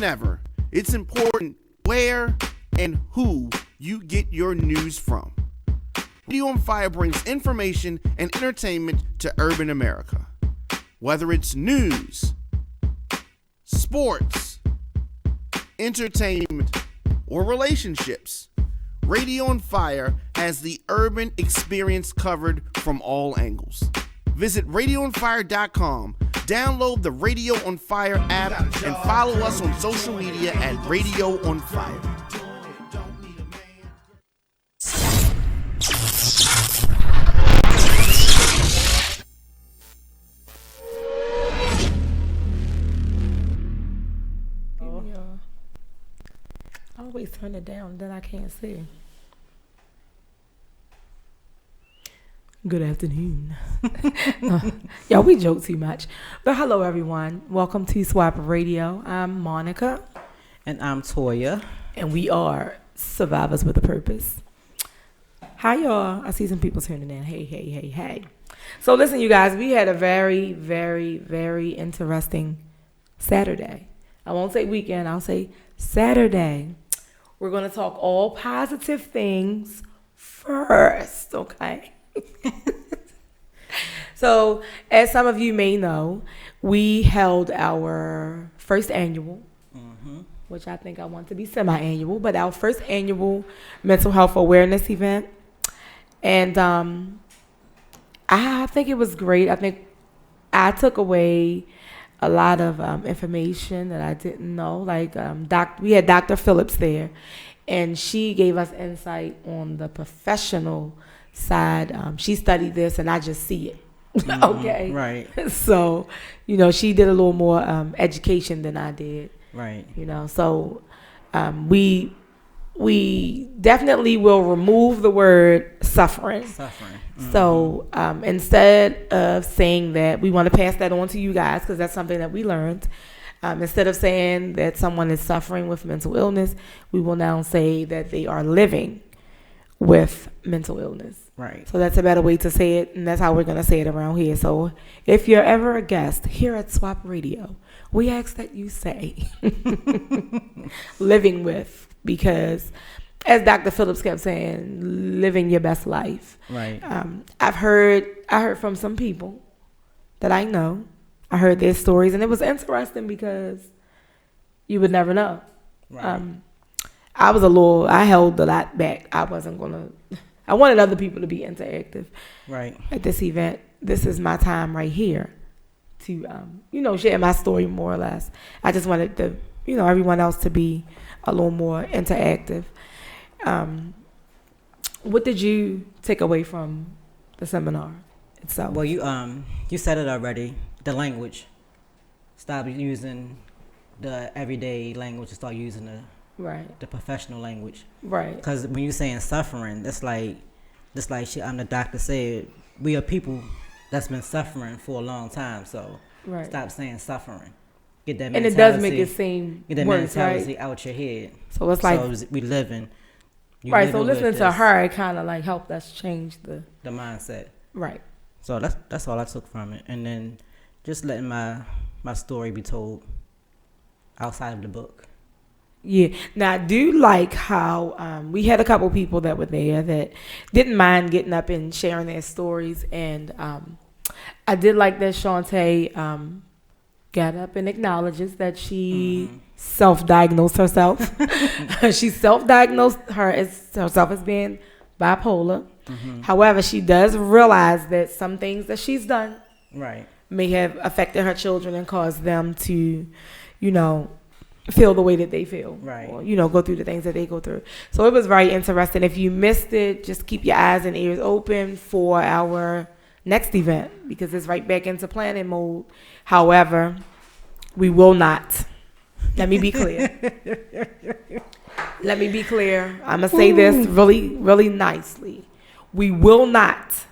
than ever, it's important where and who you get your news from. Radio on Fire brings information and entertainment to urban America. Whether it's news, sports, entertainment, or relationships, Radio on Fire has the urban experience covered from all angles. Visit RadioOnFire.com, download the Radio on Fire app, and follow us on social media at Radio on Fire. I always turn it down, then I can't see. Good afternoon. Y'all, we joke too much. But hello, everyone. Welcome to Swap Radio. I'm Monica. And I'm Toya. And we are Survivors with a Purpose. Hi, y'all. I see some people tuning in. Hey. So listen, you guys, we had a very, very, very interesting Saturday. I won't say weekend. I'll say Saturday. We're going to talk all positive things first, okay? So, as some of you may know, we held our first annual, which I think I want to be semi-annual, but our first annual mental health awareness event. And I think it was great. I think I took away a lot of information that I didn't know. Like we had Dr. Phillips there, and she gave us insight on the professional side. She studied this, and I just see it. Okay. Right. So, she did a little more education than I did. Right. So we definitely will remove the word suffering. So instead of saying that, we want to pass that on to you guys, because that's something that we learned. Instead of saying that someone is suffering with mental illness, we will now say that they are living with mental illness. Right. So that's a better way to say it, and that's how we're going to say it around here. So if you're ever a guest here at Swap Radio, we ask that you say living with, because as Dr. Phillips kept saying, living your best life. Right. I heard from some people that I know. I heard their stories, and it was interesting because you would never know. Right. I held a lot back. I wanted other people to be interactive. Right. At this event. This is my time right here to, share my story more or less. I just wanted the, everyone else to be a little more interactive. What did you take away from the seminar itself? Well, you said it already. The language. Stop using the everyday language and start using the professional language. Right. Because when you're saying suffering, it's like the doctor said, we are people that's been suffering for a long time. So stop saying suffering. Get that mentality. And it does make it seem get that worse, mentality out your head. So it's like we living. Right. So listening to her, it kind of like helped us change the mindset. Right. So that's all I took from it, and then just letting my story be told outside of the book. Yeah. Now, I do like how we had a couple people that were there that didn't mind getting up and sharing their stories. And I did like that Shantae got up and acknowledges that she self-diagnosed herself. She self-diagnosed herself as being bipolar. However, she does realize that some things that she's done may have affected her children and caused them to, feel the way that they feel, or go through the things that they go through. So it was very interesting. If you missed it, just keep your eyes and ears open for our next event, because it's right back into planning mode. However, we will not. Let me be clear. I'm gonna say this really, really nicely. We will not.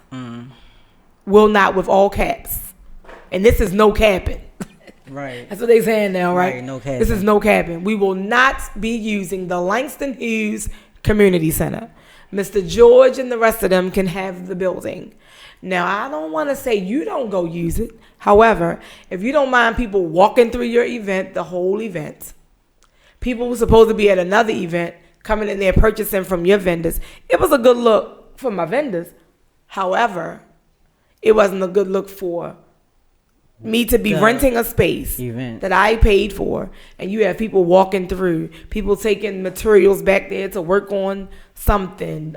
Will not with all caps, and this is no capping. Right. That's what they saying now, right? No capping. This is no capping. We will not be using the Langston Hughes Community Center. Mr. George and the rest of them can have the building. Now, I don't want to say you don't go use it. However, if you don't mind people walking through your event, the whole event, People were supposed to be at another event coming in there purchasing from your vendors. It was a good look for my vendors. However, it wasn't a good look for me to be renting a space that I paid for, and you have people walking through, people taking materials back there to work on something,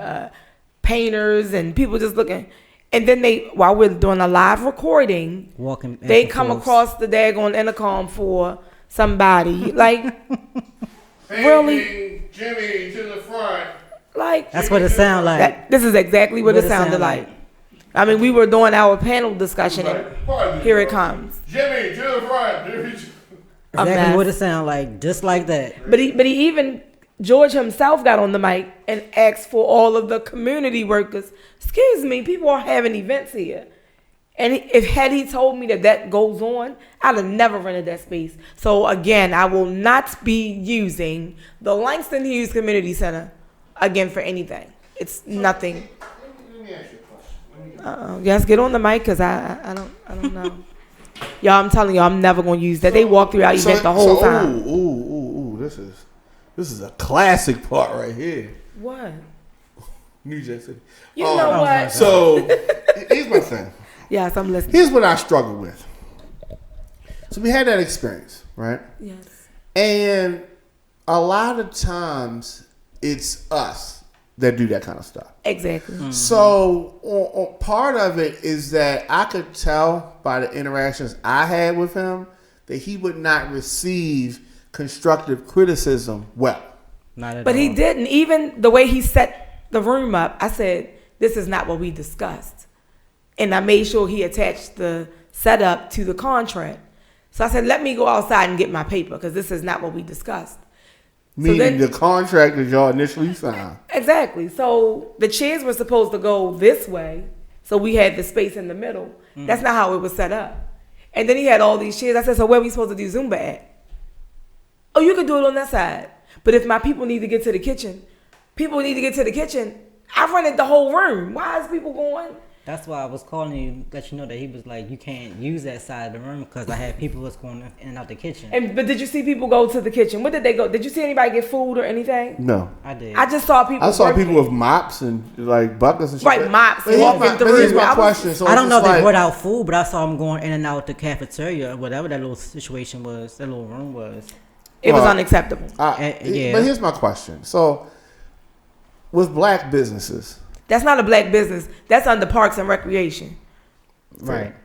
painters and people just looking. And then while we're doing a live recording, they come across the daggone intercom for somebody. Like, really? Jimmy to the front. Like, that's what it sounded like. This is exactly what it sounded like. I mean, we were doing our panel discussion, and here it comes. Jimmy to the front. Exactly what it sounded like, just like that. But he even, George himself got on the mic and asked for all of the community workers, excuse me, people are having events here. And had he told me that goes on, I'd have never rented that space. So again, I will not be using the Langston Hughes Community Center again for anything. It's nothing. Let me ask you a question. Yes, get on the mic, because I don't know. Y'all, I'm telling y'all, I'm never gonna use that. They walk through our event the whole time. Ooh, this is a classic part right here. What? New Jack City. You know what? So here's my thing. Yes, I'm listening. Here's what I struggle with. So we had that experience, right? Yes. And a lot of times it's us that do that kind of stuff. Exactly. Mm-hmm. So part of it is that I could tell by the interactions I had with him that he would not receive constructive criticism well. Not at but all. He didn't. Even the way he set the room up, I said, this is not what we discussed. And I made sure he attached the setup to the contract. So I said, let me go outside and get my paper, because this is not what we discussed. Meaning the contract that y'all initially signed. Exactly. So the chairs were supposed to go this way, so we had the space in the middle. Mm. That's not how it was set up. And then he had all these chairs. I said, so where are we supposed to do Zumba at? Oh, you can do it on that side. But if my people need to get to the kitchen, I rented the whole room. Why is people going? That's why I was calling you, let you know that he was like, you can't use that side of the room, because I had people was going in and out the kitchen. But did you see people go to the kitchen? What did they go? Did you see anybody get food or anything? No. I did. I just saw people. I saw people with mops and like buckets and shit. Right, mops. Walking through. Here's my question. So I don't know if they brought out food, but I saw them going in and out the cafeteria or whatever that little situation was, that little room was. It was unacceptable. Yeah. But here's my question. So with black businesses. That's not a black business. That's under Parks and Recreation. Right.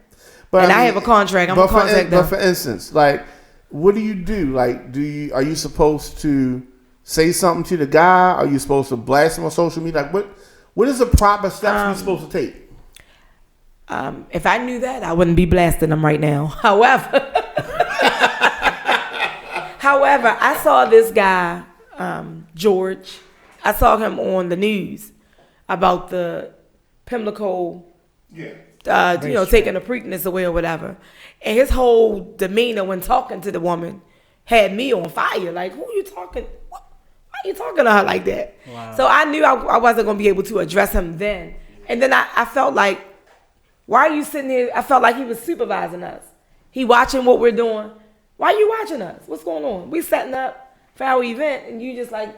But I have a contract. I'm going to contact them. But for instance, like, what do you do? Like, are you supposed to say something to the guy? Are you supposed to blast him on social media? Like, what is the proper steps you're supposed to take? If I knew that, I wouldn't be blasting them right now. However, I saw this guy, George. I saw him on the news about the Pimlico, taking the Preakness away or whatever. And his whole demeanor when talking to the woman had me on fire. Like, who are you talking? Why are you talking to her like that? Wow. So I knew I wasn't going to be able to address him then. And then I felt like, why are you sitting here? I felt like he was supervising us. He watching what we're doing. Why are you watching us? What's going on? We setting up for our event, and you just like,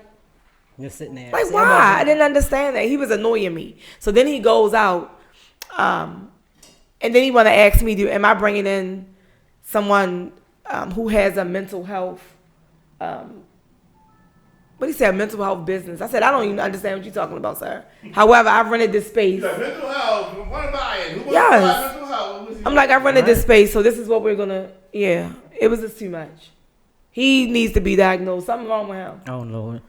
you're sitting there. Like, why? I didn't understand that. He was annoying me. So then he goes out, and then he want to ask me, am I bringing in someone who has a mental health, what he said, mental health business. I said, I don't even understand what you're talking about, sir. However, I rented this space. Mental health. Who want to buy it? Who want yes. to buy mental health? I'm like, I rented this space, so this is what we're going to, it was just too much. He needs to be diagnosed. Something wrong with him. Oh, Lord.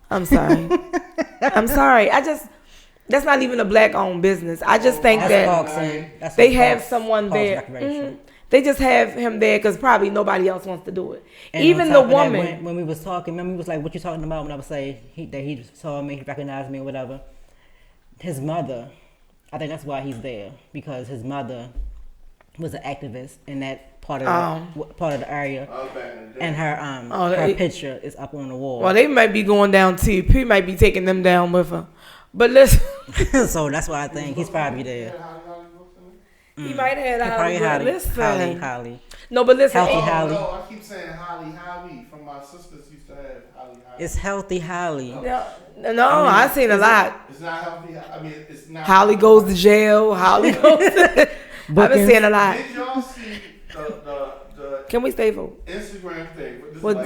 I'm sorry. That's not even a black-owned business. I just think that they have someone there. Mm-hmm. They just have him there because probably nobody else wants to do it. And even the woman. That, when we was talking, remember he was like, what you talking about? When I was saying that he saw me, he recognized me or whatever. His mother, I think that's why he's there, because his mother was an activist in that part of the area, and her picture is up on the wall. Well, they might be going down too. P might be taking them down with her. But listen, so that's why I think he's probably there. He might have had Holly. Listen, Holly. No, but listen. Healthy Holly. No, I keep saying Holly from my sisters used to have Holly. It's Healthy Holly. No, I've seen a lot. It's not healthy. I mean, it's not. Holly goes to jail. Holly goes to... I've been seeing a lot. Did y'all see the Can we stay for Instagram thing? What?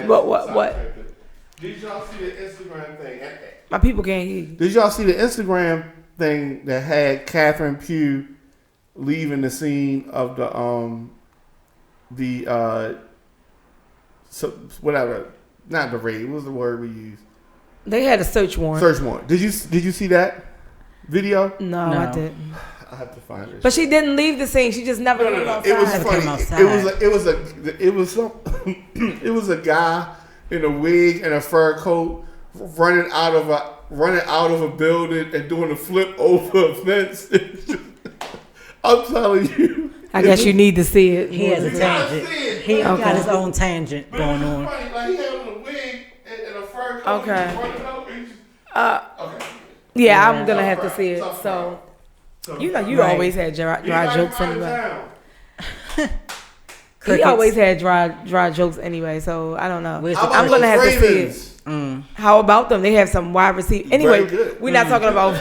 Did y'all see the Instagram thing? My people can't hear you. Did y'all see the Instagram thing that had Catherine Pugh leaving the scene of so whatever, not the raid. What was the word we used? They had a search warrant. Search warrant. Did you see that video? No, I didn't. I have to find it. But she didn't leave the scene. She just never came outside. It was funny. It was a guy in a wig and a fur coat running out of a building and doing a flip over a fence. I'm telling you. I guess you need to see it. He has a tangent. He got his own tangent going on. Funny. Like he had on a wig and a fur coat. Okay. Okay. Yeah, I'm gonna have to see it. So you always had dry jokes anyway. He always had dry jokes anyway. So I don't know. I'm gonna have to see it. How about them? They have some wide receiver. Anyway, we're not talking about.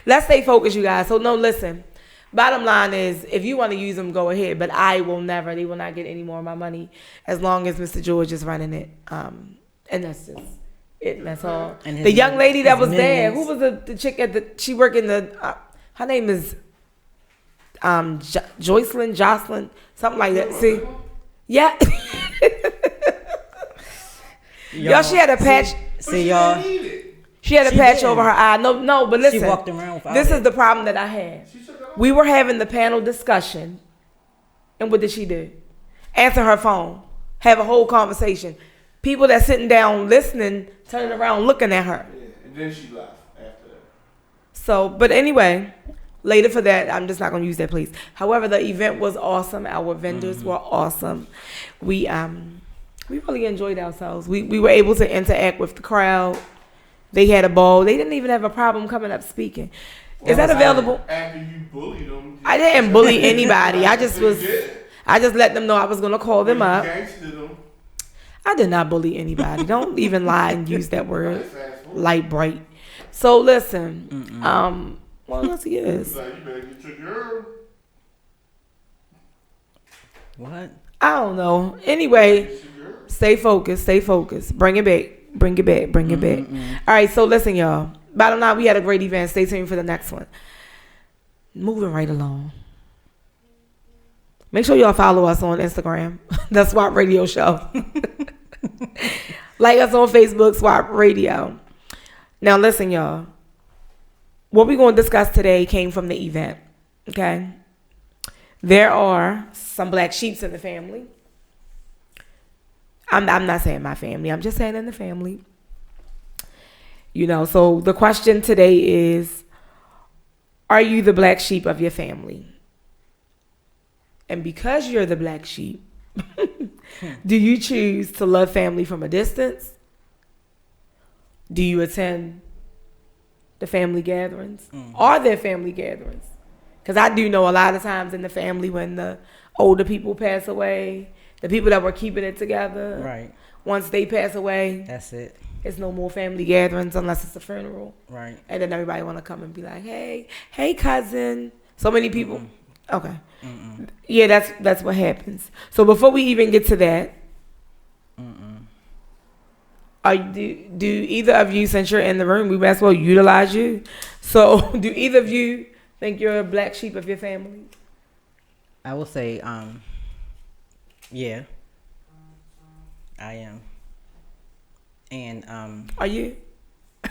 Let's stay focused, you guys. So no, listen. Bottom line is, if you want to use them, go ahead. But I will never. They will not get any more of my money as long as Mr. George is running it. And that's just it. That's all. And the young lady that was there, who was the chick she worked in the. Her name is Jocelyn, something like that. See, yeah. Y'all, she had a patch. See y'all. She had a patch over her eye. No, but listen. She walked around without this is the problem that I had. We were having the panel discussion, and what did she do? Answer her phone, have a whole conversation. People that sitting down listening, turning around looking at her. Yeah, and then she left after that. So, but anyway, later for that, I'm just not gonna use that, please. However, the event was awesome. Our vendors were awesome. We really enjoyed ourselves. We were able to interact with the crowd. They had a ball. They didn't even have a problem coming up speaking. Is that available? After you bullied them. I didn't bully anybody. I just let them know I was gonna call them up. I did not bully anybody. Don't even lie and use that word. Light bright. So listen. What else he is? You better get your girl. What? I don't know. Anyway, stay focused. Bring it back. All right, so listen, y'all. Bottom line, we had a great event. Stay tuned for the next one. Moving right along. Make sure y'all follow us on Instagram. The SWAP Radio Show. Like us on Facebook, SWAP Radio. Now listen, y'all. What we're going to discuss today came from the event. Okay? There are some black sheeps in the family. I'm not saying my family. I'm just saying in the family. You know, so the question today is, are you the black sheep of your family? And because you're the black sheep, do you choose to love family from a distance? Do you attend the family gatherings? Are there family gatherings? Because I do know a lot of times in the family when the older people pass away, the people that were keeping it together, right? Once they pass away, that's it. It's no more family gatherings unless it's a funeral. Right. And then everybody want to come and be like, hey, cousin. So many people. Okay. Yeah, that's what happens. So before we even get to that, do either of you, since you're in the room, we might as well utilize you. So do either of you think you're a black sheep of your family? I will say, yeah, I am. And are you? He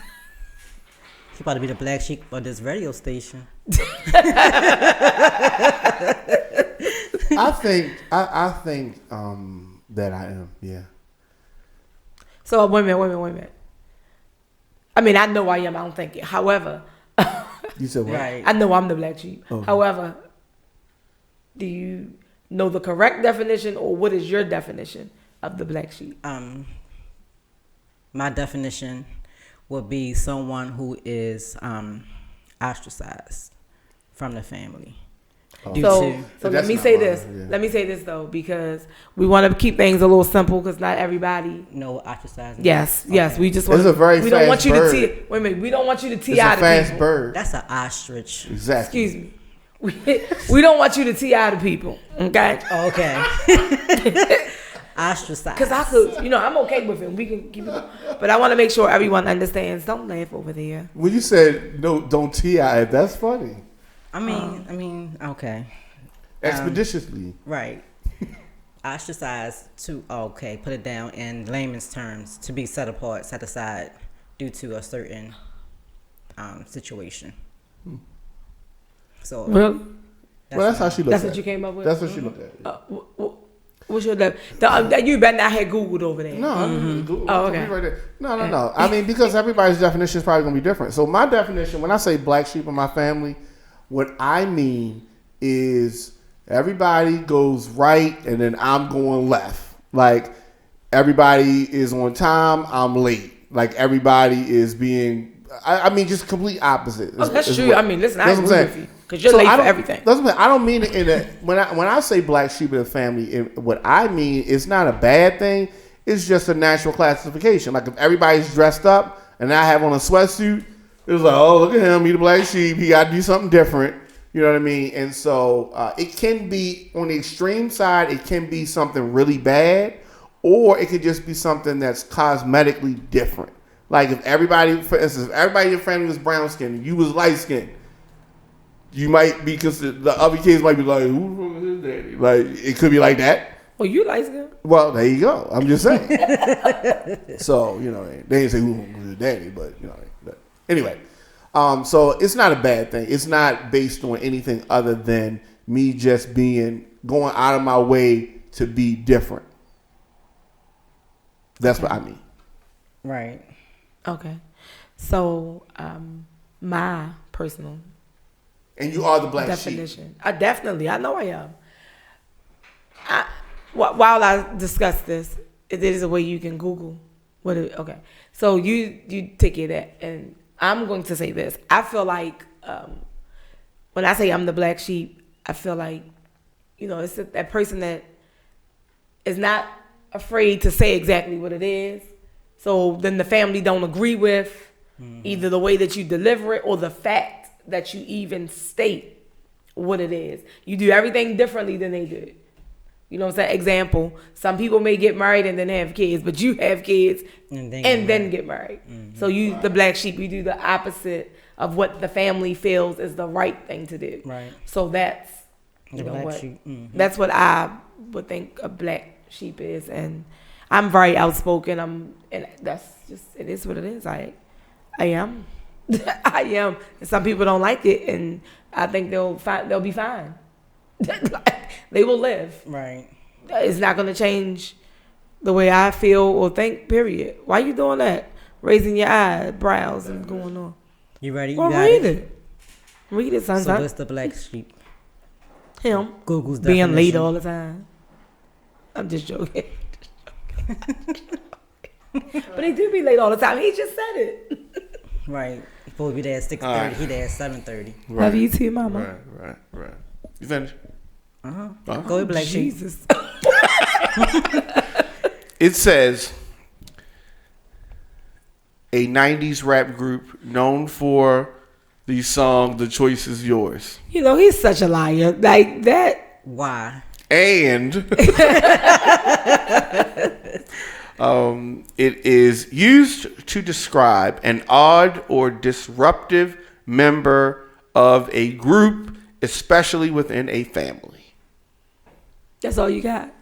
about to be the black sheep of this radio station. I think that I am. Yeah. So wait a minute. I mean, I know I am. I don't think it. However, you said what? Right. I know I'm the black sheep. Oh. However, do you know the correct definition, or what is your definition of the black sheep? My definition would be someone who is ostracized from the family. So let me say this. Yeah. Let me say this though, because we want to keep things a little simple, because not everybody. No ostracizing. Yes, okay. Yes. We just want. It's a very fast bird. Don't want you to tee. Wait a minute. We don't want you to tee out of people. It's a fast bird. That's an ostrich. Exactly. Excuse me. We don't want you to tee out of people. Okay. Oh, okay. Ostracized. Because I could, I'm okay with it. We can keep it. But I want to make sure everyone understands. Don't laugh over there. When you said no, don't tee out, that's funny. I mean, okay. Expeditiously. Right. Ostracized put it down in layman's terms, to be set apart, set aside due to a certain situation. So. Well, that's how she looked at it. That's what you came up with? That's what she looked at. What's your you better not have Googled over there. No, I didn't Google. Oh, okay. Right there. No. I mean, because everybody's definition is probably going to be different. So my definition, when I say black sheep in my family, what I mean is everybody goes right and then I'm going left. Like everybody is on time, I'm late. Like everybody is being, I mean, just complete opposite. That's true. I mean, listen, I agree with you. Because you're late for everything. I don't mean it in a, when I say black sheep in the family, what I mean is not a bad thing. It's just a natural classification. Like if everybody's dressed up and I have on a sweatsuit, it's like, oh, look at him, he the black sheep. He got to do something different. You know what I mean? And so it can be, on the extreme side, it can be something really bad, or it could just be something that's cosmetically different. Like if everybody, for instance, if everybody in your family was brown skinned and you was light skinned, you might be considered, the other kids might be like, who's from his daddy? Like, it could be like that. Well, you light skinned. Well, there you go. I'm just saying. So, they didn't say who was his daddy, but, but anyway. So it's not a bad thing. It's not based on anything other than me just going out of my way to be different. That's what I mean. Right. Okay. So, my personal and you are the black definition. Definitely. I know I am. While I discuss this, it is a way you can Google okay. So you take it at, and I'm going to say this. I feel like when I say I'm the black sheep, I feel like, it's that person that is not afraid to say exactly what it is. So then the family don't agree with either the way that you deliver it or the fact that you even state what it is. You do everything differently than they do. You know what I'm saying? Example, some people may get married and then have kids, but you have kids and then get married. Mm-hmm. So you, the black sheep, you do the opposite of what the family feels is the right thing to do. Right. So that's that's what I would think a black sheep is, and I'm very outspoken. And that's just, it is what it is. I am. I am. And some people don't like it, and I think they'll be fine. They will live. Right. It's not going to change the way I feel or think, period. Why you doing that? Raising your eyebrows and going on. You ready? Well, read it. Read it, son. So what's the black sheep? Him. Google's being definition. late all the time. I'm just joking. But he do be late all the time. He just said it. Right. He's supposed to be there at 6:30. Right. He there at 7:30. Right. Love you too, mama. Right. You finished? Go with black Jesus. It says a 90s rap group known for the song "The Choice Is Yours." He's such a liar. Like that. Why? And it is used to describe an odd or disruptive member of a group, especially within a family. That's all you got?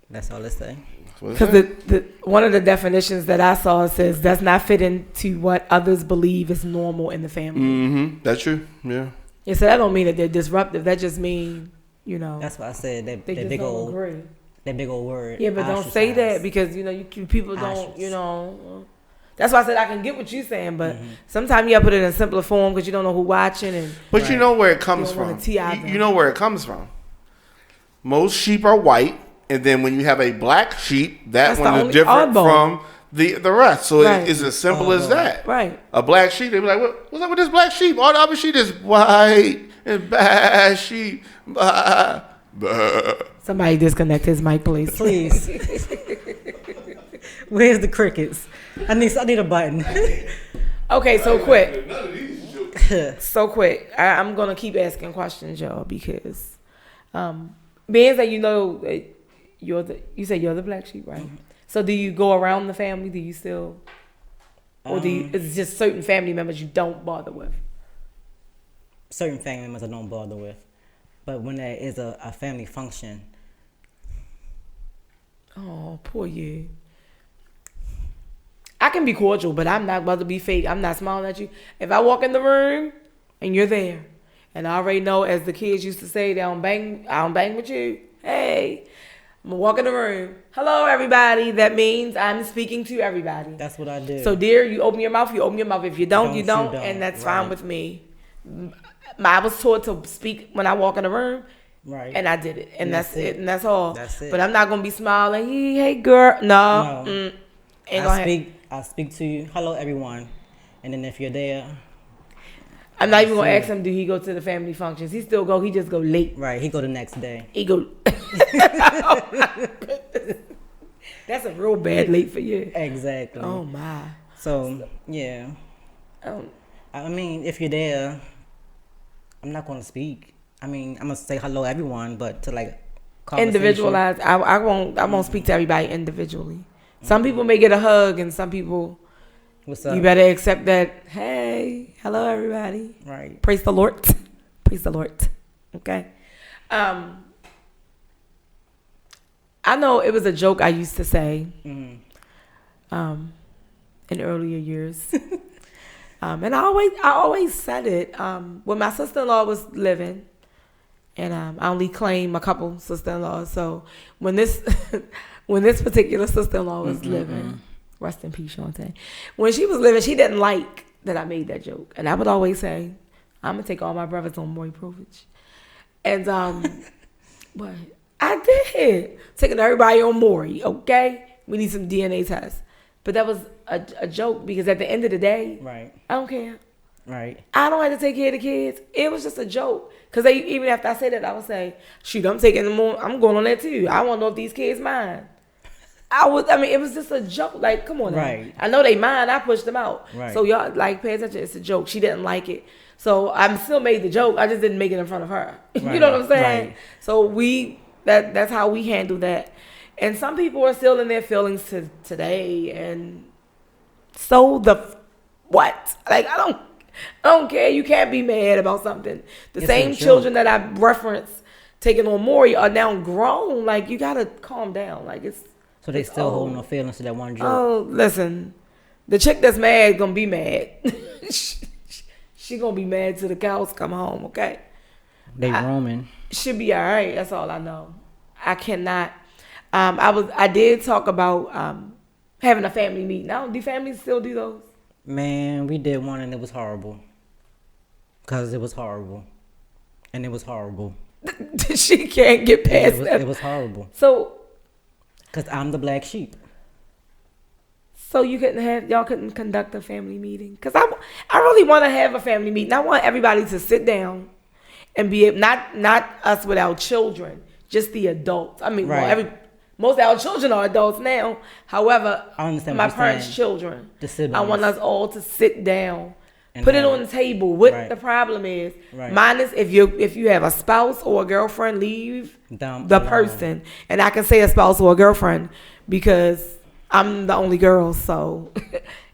That's all it say. Because one of the definitions that I saw says does not fit into what others believe is normal in the family. Mm-hmm. That's true. Yeah. Yeah. So that don't mean that they're disruptive. That just mean, That's why I said that they big old agree. That big old word. Yeah, but don't say that because people don't. That's why I said I can get what you're saying, but sometimes you gotta put it in simpler form because you don't know who's watching. But you know where it comes from. You know where it comes from. Most sheep are white, and then when you have a black sheep, that's one is different from the rest. So it's as simple as that. Right. A black sheep, they be like, what's up with this black sheep? All the other sheep is white and bad sheep. Somebody disconnect his mic, please. Please. Where's the crickets? I need a button. Okay, so quick. So quick. I'm gonna keep asking questions, y'all, because being that you say you're the black sheep, right? Mm-hmm. So do you go around the family? Do you still, or is it just certain family members you don't bother with? Certain family members I don't bother with, but when there is a family function. Oh, poor you. I can be cordial, but I'm not about to be fake. I'm not smiling at you. If I walk in the room and you're there, and I already know, as the kids used to say, I don't bang with you. Hey, I'm gonna walk in the room. Hello, everybody. That means I'm speaking to everybody. That's what I do. So, dear, you open your mouth. You open your mouth. If you don't, you don't, and that's fine with me. I was taught to speak when I walk in the room. Right. And I did it. And that's it. And that's all. That's it. But I'm not going to be smiling. Hey, girl. No. I speak to you. Hello, everyone. And then if you're there. I'm not even going to ask him, do he go to the family functions? He still go. He just go late. Right. He go the next day. He go. Oh, my goodness. That's a real bad late for you. Exactly. Oh, my. So, yeah. I mean, if you're there, I'm not going to speak. I mean, I'm gonna say hello everyone, but to like individualize. I won't speak to everybody individually. Some people may get a hug, and some people, what's up? You better accept that. Hey, hello everybody. Right. Praise the Lord. Praise the Lord. Okay. I know it was a joke I used to say. In earlier years. And I always said it. When my sister-in-law was living. And I only claim a couple sister-in-laws. So when this particular sister-in-law was living, rest in peace, Shantae. When she was living, she didn't like that I made that joke. And I would always say, I'm going to take all my brothers on Maury Povich. And but I did. Taking everybody on Maury, okay? We need some DNA tests. But that was a joke because at the end of the day, right? I don't care. Right. I don't have to take care of the kids. It was just a joke. Because even after I said that, I would say, shoot, I'm taking them on. I'm going on that too. I want to know if these kids mine. It was just a joke. Like, come on. Right. Now. I know they mine. I pushed them out. Right. So y'all, like, pay attention. It's a joke. She didn't like it. So I still made the joke. I just didn't make it in front of her. Right. You know what I'm saying? Right. So that's how we handle that. And some people are still in their feelings today. And so what? Like, I don't care. You can't be mad about something. The same children that I referenced taking on Maury are now grown. Like, you gotta calm down. Like, it's so they still holding no feelings to that one joke. Oh, listen, the chick that's mad gonna be mad. she gonna be mad till the cows come home. Okay. They roaming. Should be all right. That's all I know. I cannot. I did talk about having a family meeting. Now, do families still do those? Man, we did one and it was horrible. Because it was horrible. And it was horrible. She can't get past that. It was horrible. So. Because I'm the black sheep. So y'all couldn't conduct a family meeting? Because I really want to have a family meeting. I want everybody to sit down and be able, not us with our children, just the adults. I mean, right. Most of our children are adults now. However, my parents' children, I want us all to sit down, put it on the table. What the problem is, minus if you have a spouse or a girlfriend, leave the person. And I can say a spouse or a girlfriend because I'm the only girl. So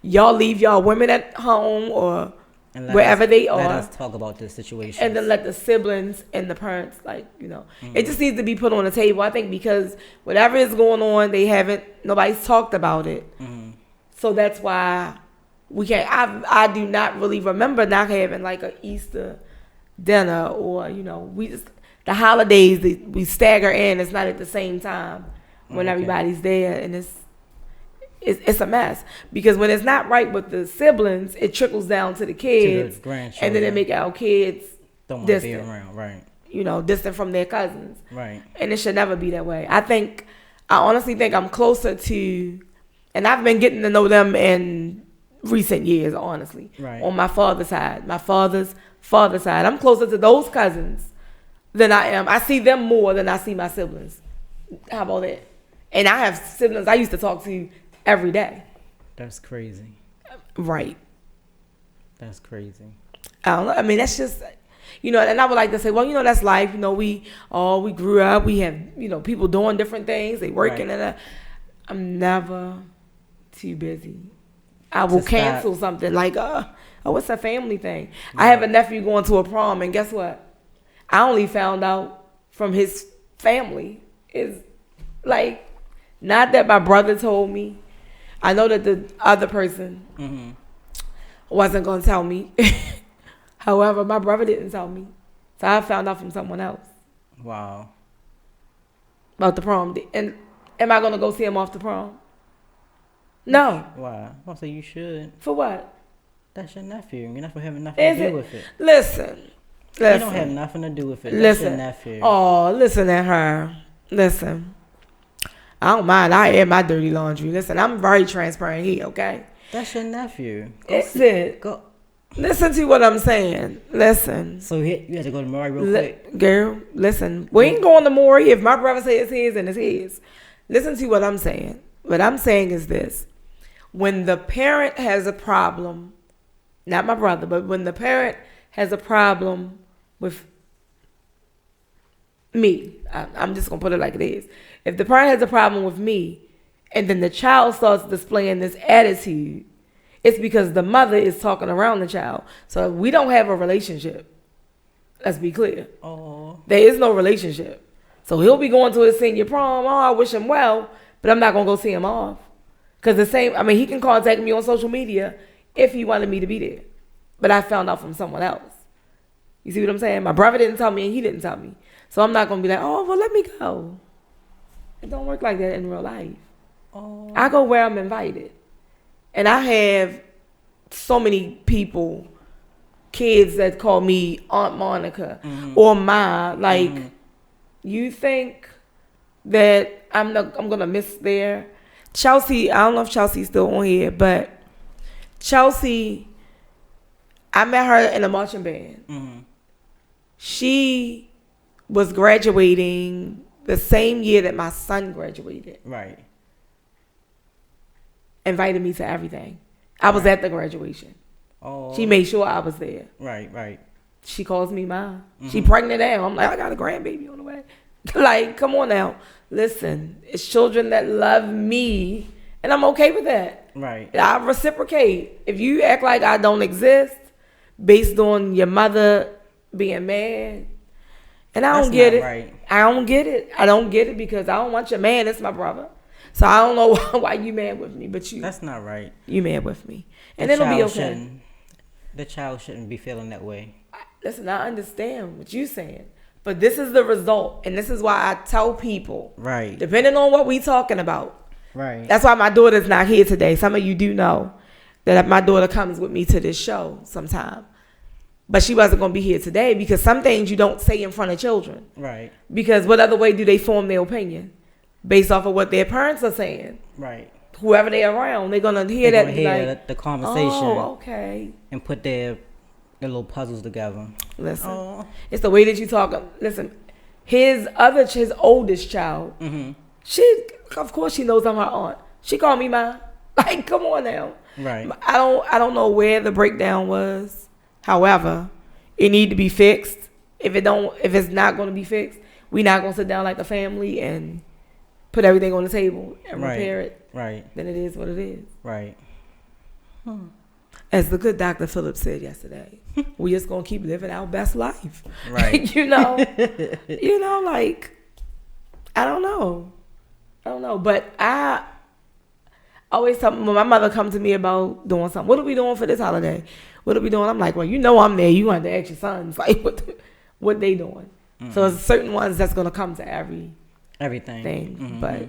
y'all leave y'all women at home or wherever they are. Let us talk about this situation. And then let the siblings and the parents, it just needs to be put on the table. I think because whatever is going on, nobody's talked about it. Mm-hmm. So that's why we can't, I do not really remember not having like an Easter dinner or, the holidays, we stagger in. It's not at the same time when everybody's there, and it's a mess because when it's not right with the siblings, it trickles down to the kids, to the grandchildren, and then it make our kids don't want to be around, right? Distant from their cousins, right? And it should never be that way. I honestly think I'm closer to, and I've been getting to know them in recent years, honestly. Right. On my father's side, I'm closer to those cousins than I am. I see them more than I see my siblings. How about that? And I have siblings I used to talk to every day. That's crazy. Right. That's crazy. I don't know. I mean, that's just, and I would like to say, well, that's life. We grew up. We have, people doing different things. They working. Right. And I'm never too busy. I will cancel something like, it's a family thing. Yeah. I have a nephew going to a prom, and guess what? I only found out from his family. Is like, not that my brother told me. I know that the other person wasn't going to tell me. However, my brother didn't tell me. So I found out from someone else. Wow. About the prom. And am I going to go see him off the prom? No. Why? I'll say you should. For what? That's your nephew. You're not having nothing to do with it. Listen. You don't have nothing to do with it. That's your nephew. Oh, listen at her. Listen. I don't mind. I air my dirty laundry. Listen, I'm very transparent here, okay? That's your nephew. Go. Listen to what I'm saying. Listen. So you had to go to Maury real quick? Girl, listen. We ain't going to Maury. If my brother says it's his, and it's his. Listen to what I'm saying. What I'm saying is this. When the parent has a problem, not my brother, but when the parent has a problem with me, I'm just going to put it like it is. If the parent has a problem with me, and then the child starts displaying this attitude, it's because the mother is talking around the child. So we don't have a relationship. Let's be clear. Oh. There is no relationship. So he'll be going to his senior prom. Oh, I wish him well, but I'm not going to go see him off. Because he can contact me on social media if he wanted me to be there. But I found out from someone else. You see what I'm saying? My brother didn't tell me and he didn't tell me. So I'm not going to be like, oh, well, let me go. It don't work like that in real life. Oh. I go where I'm invited. And I have so many people, kids that call me Aunt Monica or Ma. Like, you think that I'm going to miss there? Chelsea, I don't know if Chelsea's still on here, but Chelsea, I met her in a marching band. She was graduating the same year that my son graduated. Right. Invited me to everything. I was at the graduation. Oh. She made sure I was there. Right. She calls me Ma. She pregnant now. I'm like, I got a grandbaby on the way. Like, come on now. Listen, it's children that love me, and I'm okay with that. Right. I reciprocate. If you act like I don't exist based on your mother being mad, and I don't get it. Right. I don't get it. I don't get it because I don't want your man. It's my brother. So I don't know why you mad with me, but you. That's not right. You mad with me, and it'll be okay. The child shouldn't be feeling that way. Listen, I understand what you're saying, but this is the result, and this is why I tell people. Right. Depending on what we talking about. Right. That's why my daughter's not here today. Some of you do know that my daughter comes with me to this show sometime. But she wasn't going to be here today because some things you don't say in front of children. Right. Because what other way do they form their opinion? Based off of what their parents are saying. Right. Whoever they're around, they're going to hear that. Hear the conversation. Oh, okay. And put their little puzzles together. Listen, it's the way that you talk. Listen, his oldest child, of course she knows I'm her aunt. She called me Ma. Like, come on now. Right. I don't know where the breakdown was. However, it need to be fixed. If it's not going to be fixed, we're not going to sit down like a family and put everything on the table and repair it. Right. Then it is what it is. Right. As the good Dr. Phillips said yesterday, we just going to keep living our best life. Right. You know, like, I don't know. But I always tell when my mother come to me about doing something. What are we doing for this holiday? What are we doing? I'm like, well, I'm there. You want to ask your sons, like, what they doing? So there's certain ones that's going to come to everything thing. But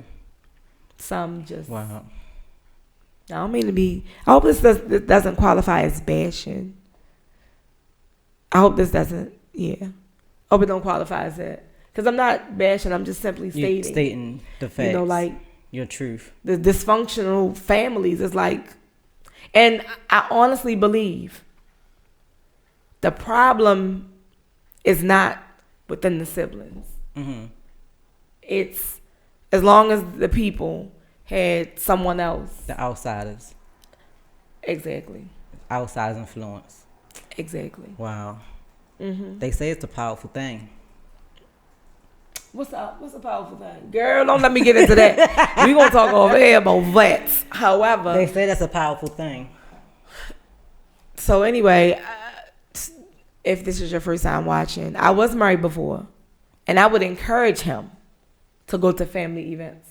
some just... Wow. I don't mean to be... I hope this doesn't qualify as bashing. I hope this doesn't... Yeah. I hope it don't qualify as that. Because I'm not bashing. I'm just simply stating the facts. Like... Your truth. The dysfunctional families is like... And I honestly believe the problem is not within the siblings. It's as long as the people had someone else. The outsiders. Exactly. Outside influence. Exactly. Wow. They say it's a powerful thing. What's a powerful thing? Girl, don't let me get into that. We're going to talk over here about that. However. They say that's a powerful thing. So anyway, if this is your first time watching, I was married before. And I would encourage him to go to family events.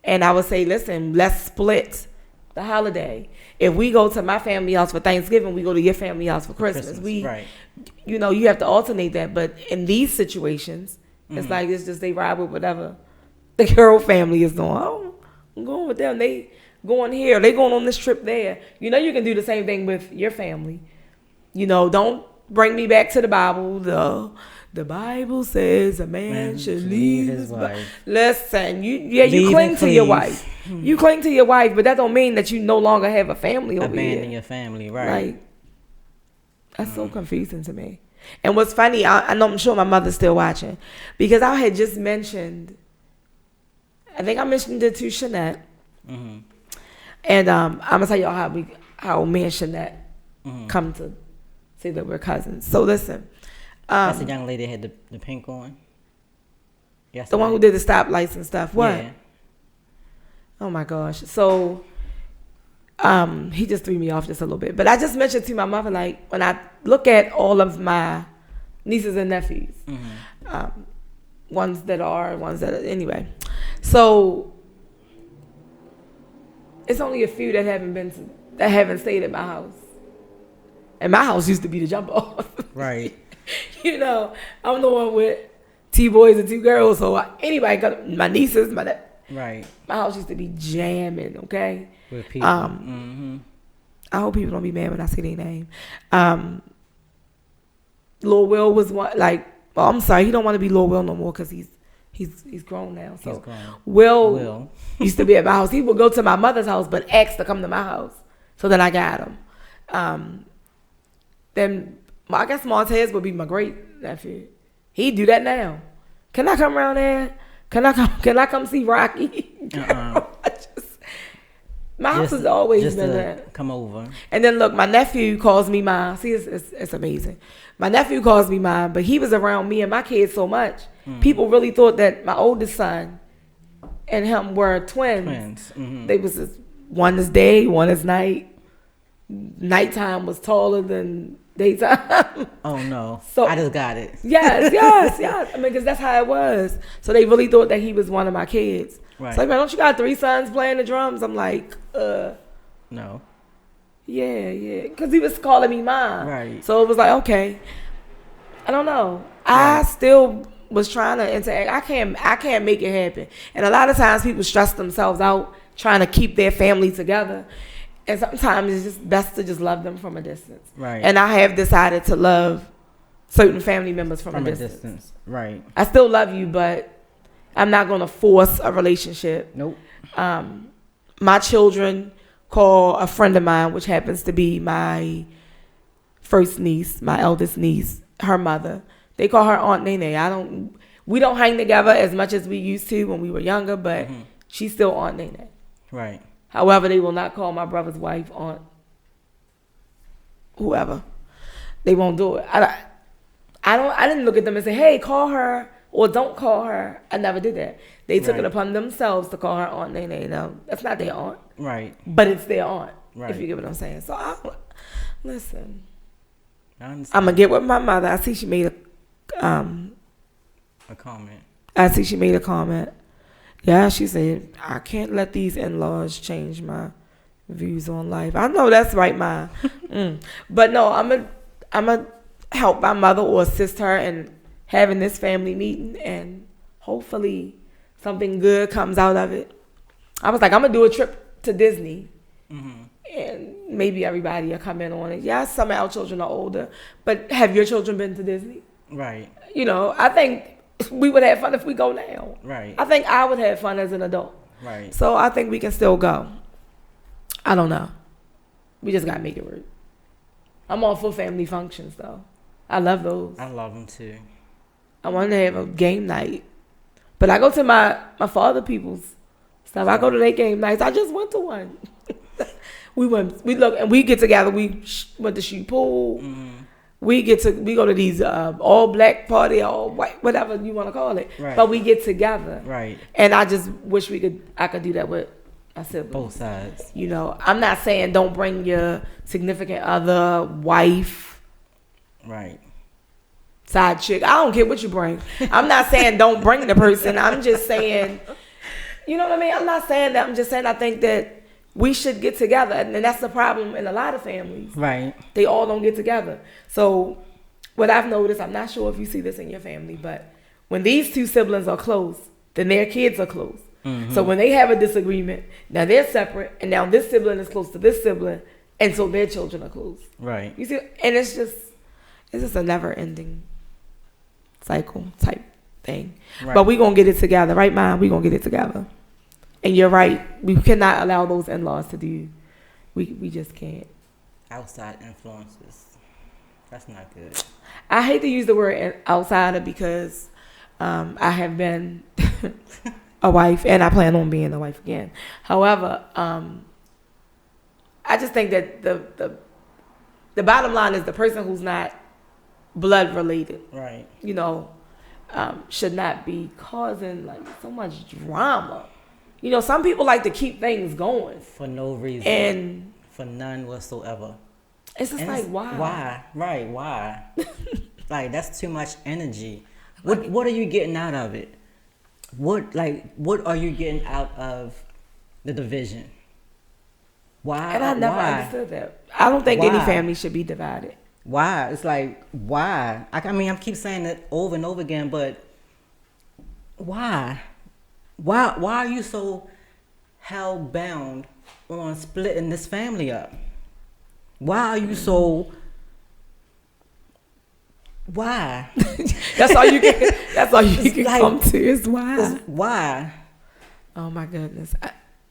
And I would say, listen, let's split the holiday. If we go to my family house for Thanksgiving, we go to your family house for Christmas. Right. You know, you have to alternate that. But in these situations, it's like it's just they ride with whatever the girl family is doing. Oh, I'm going with them. They going here. They going on this trip there. You know, you can do the same thing with your family. You know, don't bring me back to the Bible. The Bible says a man should leave his wife. Listen, you cling to your wife. You cling to your wife, but that don't mean that you no longer have a family over here. Abandon your family, right? Like, that's so confusing to me. And what's funny, I know I'm sure my mother's still watching, because I had just mentioned, I think I mentioned it to Shanette, and I'm gonna tell y'all how me and Shanette come to say that we're cousins. So listen, that's the young lady that had the pink on. Yes, the one who did the stoplights and stuff. What? Yeah. Oh my gosh. So he just threw me off just a little bit. But I just mentioned to my mother, like, when I look at all of my nieces and nephews, ones that are, anyway. So it's only a few that haven't stayed at my house. And my house used to be the jump off. Right. You know, I'm the one with 2 boys and 2 girls. So anybody got my nieces, right. My house used to be jamming, okay? With people. I hope people don't be mad when I say their name. Lil Will was one, I'm sorry, he don't want to be Lil Will no more because he's grown now. So he's grown. Will used to be at my house. He would go to my mother's house, but ask to come to my house. So then I got him. Then I guess Montez would be my great nephew. He'd do that now. Can I come around there? Can I come see Rocky? My house has always been that. Come over. And then look, my nephew calls me mine. See, it's amazing. My nephew calls me mine, but he was around me and my kids so much. People really thought that my oldest son and him were twins. They was one is day, one is night. Nighttime was taller than daytime. Oh no! So I just got it. Yes. I mean, because that's how it was. So they really thought that he was one of my kids. Right. It's like, man, don't you got 3 sons playing the drums? I'm like, no. Yeah, because he was calling me mine. Right. So it was like, okay. I don't know. Right. I still was trying to interact. I can't make it happen. And a lot of times people stress themselves out trying to keep their family together. And sometimes it's just best to just love them from a distance. Right. And I have decided to love certain family members from a distance. Right. I still love you, but I'm not going to force a relationship. Nope. My children call a friend of mine, which happens to be my first niece, my eldest niece, her mother. They call her Aunt Nene. We don't hang together as much as we used to when we were younger, but she's still Aunt Nene. Right. However, they will not call my brother's wife Aunt whoever. They won't do it. I didn't look at them and say, hey, call her or don't call her. I never did that. They took it upon themselves to call her Aunt Nene. No, that's not their aunt. Right. But it's their aunt, right. If you get what I'm saying. So, listen. I'm going to get with my mother. I see she made a comment. I see she made a comment. Yeah, she said, I can't let these in-laws change my views on life. I know that's right, Ma. But no, I'm a help my mother or assist her in having this family meeting, and hopefully something good comes out of it. I was like, I'm going to do a trip to Disney. And maybe everybody will come in on it. Yeah, some of our children are older, but have your children been to Disney? Right. You know, I think we would have fun if we go now. Right. I think I would have fun as an adult. Right. So I think we can still go. I don't know. We just got to make it work. I'm all for family functions, though. I love those. I love them, too. I wanted to have a game night. But I go to my father people's stuff. I go to their game nights. I just went to one. we get together. We went to shoot pool. Mm-hmm. We go to these all black party, all white, whatever you want to call it. Right. But we get together. Right. And I just wish I could do that with my siblings. Both sides. You know, I'm not saying don't bring your significant other, wife. Right. Side chick. I don't care what you bring. I'm not saying don't bring the person. I'm just saying, you know what I mean? I'm not saying that. I'm just saying I think that we should get together. And that's the problem in a lot of families. Right. They all don't get together. So what I've noticed, I'm not sure if you see this in your family, but when these two siblings are close, then their kids are close. Mm-hmm. So when they have a disagreement, now they're separate, and now this sibling is close to this sibling, and so their children are close. Right. You see? And it's just a never-ending cycle type thing. Right. But we're going to get it together. Right, Mom? We're going to get it together. And you're right. We cannot allow those in-laws to do. We just can't. Outside influences. That's not good. I hate to use the word outsider because I have been a wife and I plan on being a wife again. However, I just think that the bottom line is the person who's not blood related, right? You know, should not be causing like so much drama. You know, some people like to keep things going for no reason and for none whatsoever. It's just like why? Why? Right? Why? Like that's too much energy. What are you getting out of it? What are you getting out of the division? Why? And I never understood that. I don't think any family should be divided. Why? It's like why? I mean, I keep saying it over and over again, but why? Why are you so hell bound on splitting this family up? Why are you so? Why? That's all you can. That's all you can like, come to is why. Why? Oh my goodness!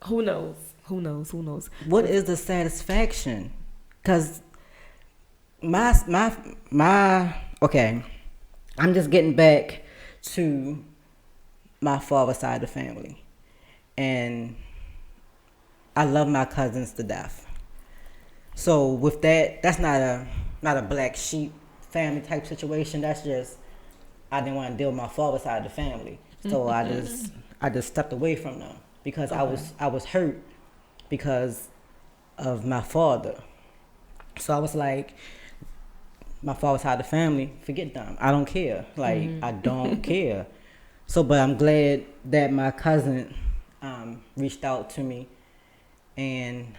Who knows? Who knows? Who knows? What is the satisfaction? Because my okay, I'm just getting back to my father's side of the family, and I love my cousins to death. So with that, that's not a black sheep family type situation. That's just I didn't want to deal with my father's side of the family, so I just stepped away from them because I was hurt because of my father. So I was like, my father's side of the family, forget them. I don't care. Like I don't care. So, but I'm glad that my cousin reached out to me, and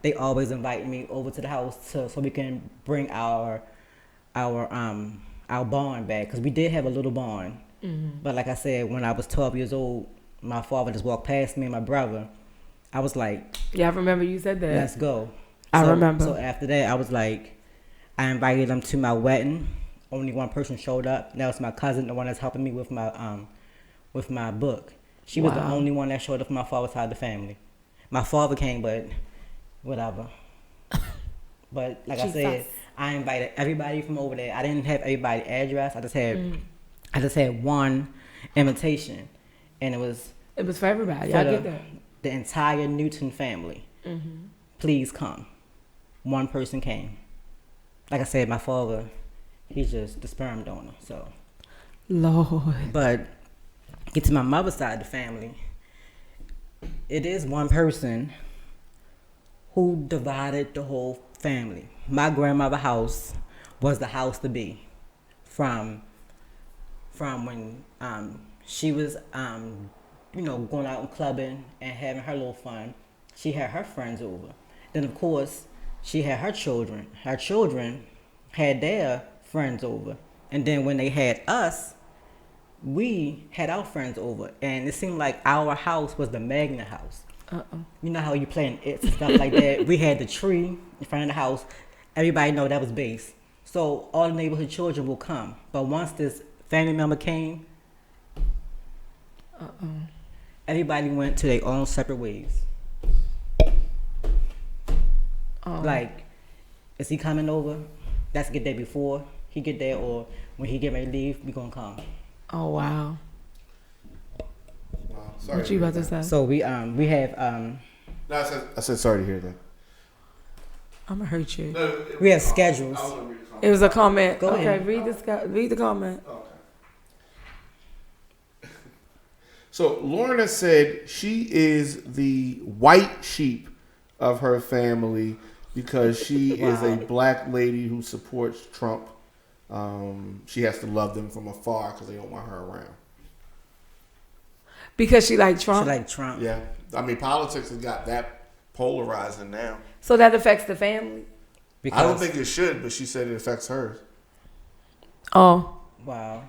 they always invite me over to the house so we can bring our barn back, because we did have a little barn. Mm-hmm. But like I said, when I was 12 years old, my father just walked past me and my brother. I was like, yeah, I remember you said that. Let's go. I remember. So after that, I was like, I invited them to my wedding. Only one person showed up. That was my cousin, the one that's helping me with my book. She was the only one that showed up from my father's side of the family. My father came, but whatever. But like I said, I invited everybody from over there. I didn't have everybody's address. I just had one invitation, and it was for everybody. I get that. The entire Newton family. Mm-hmm. Please come. One person came. Like I said, my father, he's just the sperm donor. So, Lord. But get to my mother's side of the family. It is one person who divided the whole family. My grandmother's house was the house to be, from when she was going out and clubbing and having her little fun. She had her friends over. Then of course she had her children. Her children had their friends over. And then when they had us, we had our friends over. And it seemed like our house was the magnet house. You know how you playing it and stuff like that. We had the tree in front of the house. Everybody know that was base. So all the neighborhood children will come. But once this family member came, everybody went to their own separate ways. Like, is he coming over? Let's get there before. he get there or when he get ready to leave, we gonna come. Oh wow. Sorry. What you about to say? So we have No, I said sorry to hear that. I'm gonna hurt you. No, we have schedules. It was a comment. Go ahead. Read the comment. Okay. So Lorna said she is the white sheep of her family because she is a black lady who supports Trump. She has to love them from afar because they don't want her around. Because she like Trump? She like Trump. Yeah. I mean, politics has got that polarizing now. So that affects the family? I don't think it should, but she said it affects hers. Oh. Wow.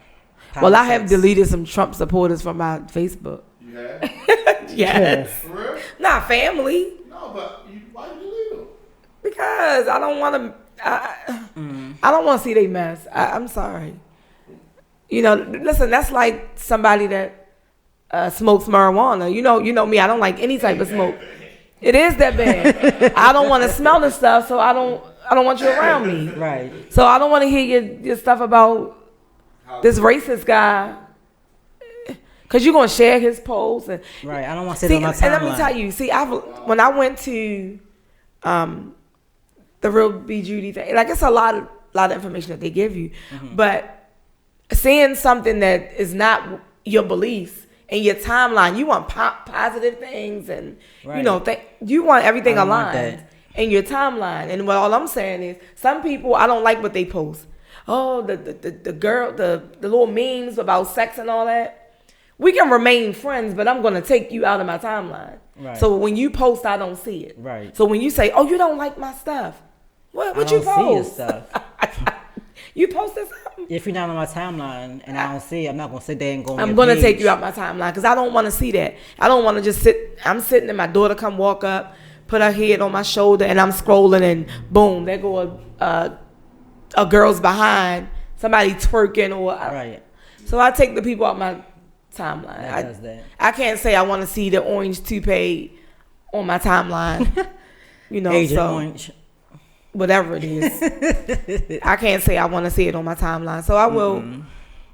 Politics. Well, I have deleted some Trump supporters from my Facebook. You have? Yes. For real? Not family. No, but why did you delete them? Because I don't want to. I don't want to see they mess. I'm sorry. You know, listen. That's like somebody that smokes marijuana. You know me. I don't like any type of smoke. It is that bad. I don't want to smell the stuff, so I don't want you around me. Right. So I don't want to hear your stuff about this racist guy. Because you're going to share his posts. And, right. I don't want to sit on my timeline. And let me tell you, when I went to the Real B Judy thing, like it's a lot of information that they give you. Mm-hmm. But seeing something that is not your beliefs in your timeline, you want positive things and, you know, you want everything aligned in your timeline. And what all I'm saying is some people, I don't like what they post. Oh, the girl, the little memes about sex and all that. We can remain friends, but I'm going to take you out of my timeline. Right. So when you post, I don't see it. Right. So when you say, oh, you don't like my stuff. What you post? I don't see your stuff. You posted something? If you're not on my timeline and I don't see it, I'm not going to sit there and go on I'm going to take you out my timeline because I don't want to see that. I don't want to just sit. I'm sitting and my daughter come walk up, put her head on my shoulder, and I'm scrolling and boom, there go a girl's behind, somebody twerking or. Right. So I take the people out my timeline. I can't say I want to see the orange toupee on my timeline. You know, Agent Orange. Whatever it is. I can't say I want to see it on my timeline. So I will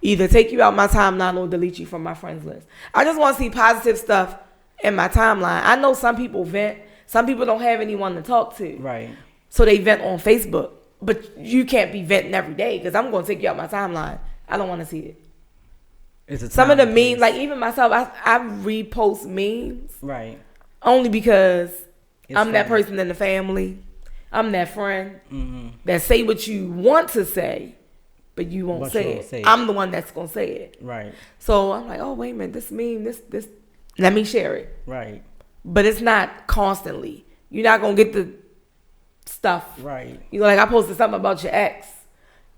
either take you out my timeline or delete you from my friends list. I just want to see positive stuff in my timeline. I know some people vent. Some people don't have anyone to talk to. Right. So they vent on Facebook. But you can't be venting every day because I'm going to take you out my timeline. I don't want to see it. Some of the memes, like even myself, I repost memes. Right. Only because I'm that person in the family. I'm that friend that say what you want to say, but you won't say it. I'm the one that's going to say it. Right. So I'm like, oh, wait a minute, this meme, this, let me share it. Right. But it's not constantly. You're not going to get the stuff. Right. You know, like I posted something about your ex.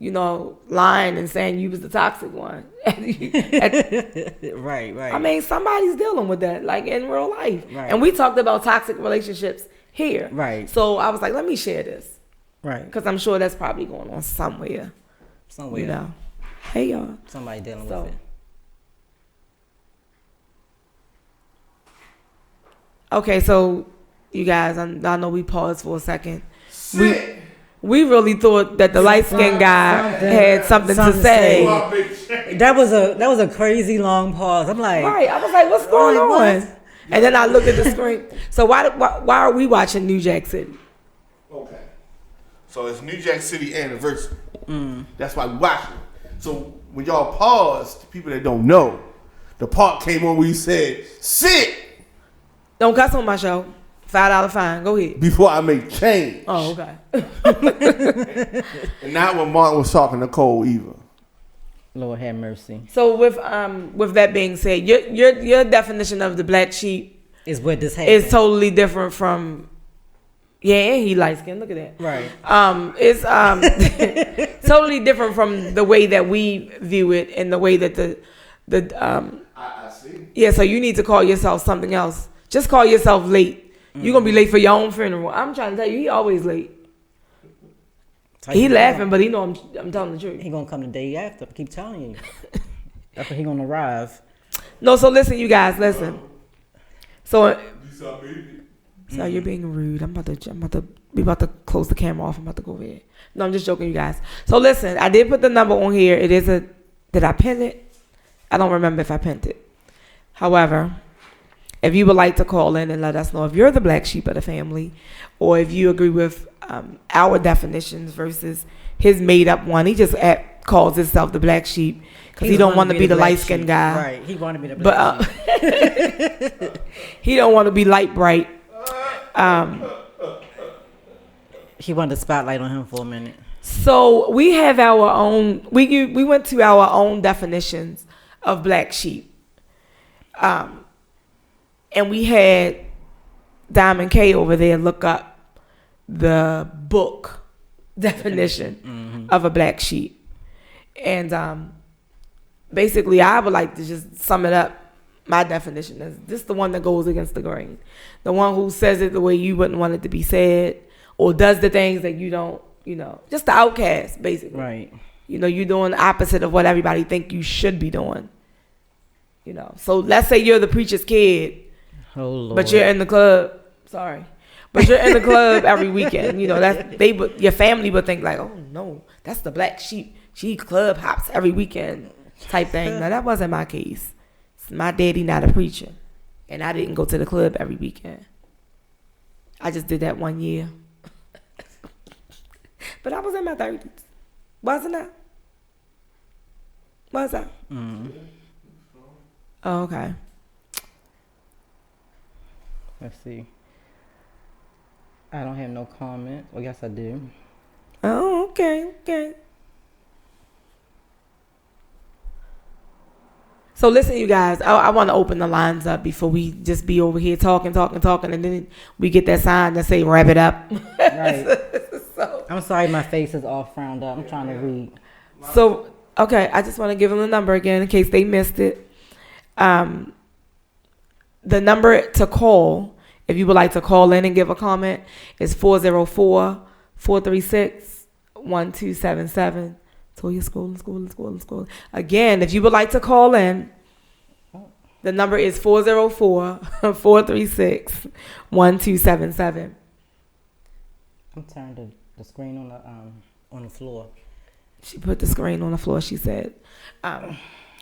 You know, lying and saying you was the toxic one. Right. I mean, somebody's dealing with that, like in real life. Right. And we talked about toxic relationships here. Right. So I was like, let me share this. Right. Because I'm sure that's probably going on somewhere. You know. Hey, y'all. Somebody dealing with it. Okay, so you guys, I know we paused for a second. We really thought that the light-skinned guy had something to say. That was a crazy long pause. I'm like, right. I was like, what's going on? What? And then I looked at the screen. So why are we watching New Jack City? Okay. So it's New Jack City anniversary. That's why we watching it. So when y'all paused, people that don't know, the part came on where you said, sit. Don't cuss on my show. $5 fine. Go ahead. Before I make change. Oh, okay. And not when Martin was talking to Cole either. Lord have mercy. So with that being said, your definition of the black sheep is what this happened. Is totally different from and he light skinned. Look at that. Right. It's totally different from the way that we view it and the way that I see. Yeah, so you need to call yourself something else. Just call yourself late. You're going to be late for your own funeral. I'm trying to tell you, he always late. He laughing, but he know I'm telling the truth. He going to come the day after. I keep telling you. That's when he going to arrive. No, so listen, you guys, listen. So So you're being rude. We about to close the camera off. I'm about to go over here. No, I'm just joking, you guys. So listen, I did put the number on here. Did I pin it? I don't remember if I pinned it. However, if you would like to call in and let us know if you're the black sheep of the family, or if you agree with our definitions versus his made up one. He just calls himself the black sheep because he don't want to be the light skinned guy. Right, he wanted to be the black sheep. He don't want to be light bright. He wanted the spotlight on him for a minute. So we have our own. We went to our own definitions of black sheep, and we had Diamond K over there look up the book definition of a black sheep, and basically I would like to just sum it up. My definition is this: the one that goes against the grain, the one who says it the way you wouldn't want it to be said, or does the things that you don't. Just the outcast, basically. Right. You're doing the opposite of what everybody think you should be doing. So let's say you're the preacher's kid, but you're in the club. Sorry, but you're in the club every weekend. Your family would think like, oh no, that's the black sheep. She club hops every weekend type thing. Now that wasn't my case. My daddy not a preacher, and I didn't go to the club every weekend. I just did that one year. But I was in my 30s. Wasn't I? Was I? Mm-hmm. Oh, okay. Let's see. I don't have no comment. Well, yes, I do. Oh, okay. So listen, you guys, I want to open the lines up before we just be over here talking, and then we get that sign that say wrap it up. Right. So, I'm sorry my face is all frowned up. I'm trying to read. So, okay, I just want to give them the number again in case they missed it. The number to call, if you would like to call in and give a comment, is 404-436-1277. So you're school. Again, if you would like to call in, the number is 404-436-1277. I'm turning the screen on the floor. She put the screen on the floor, she said. Like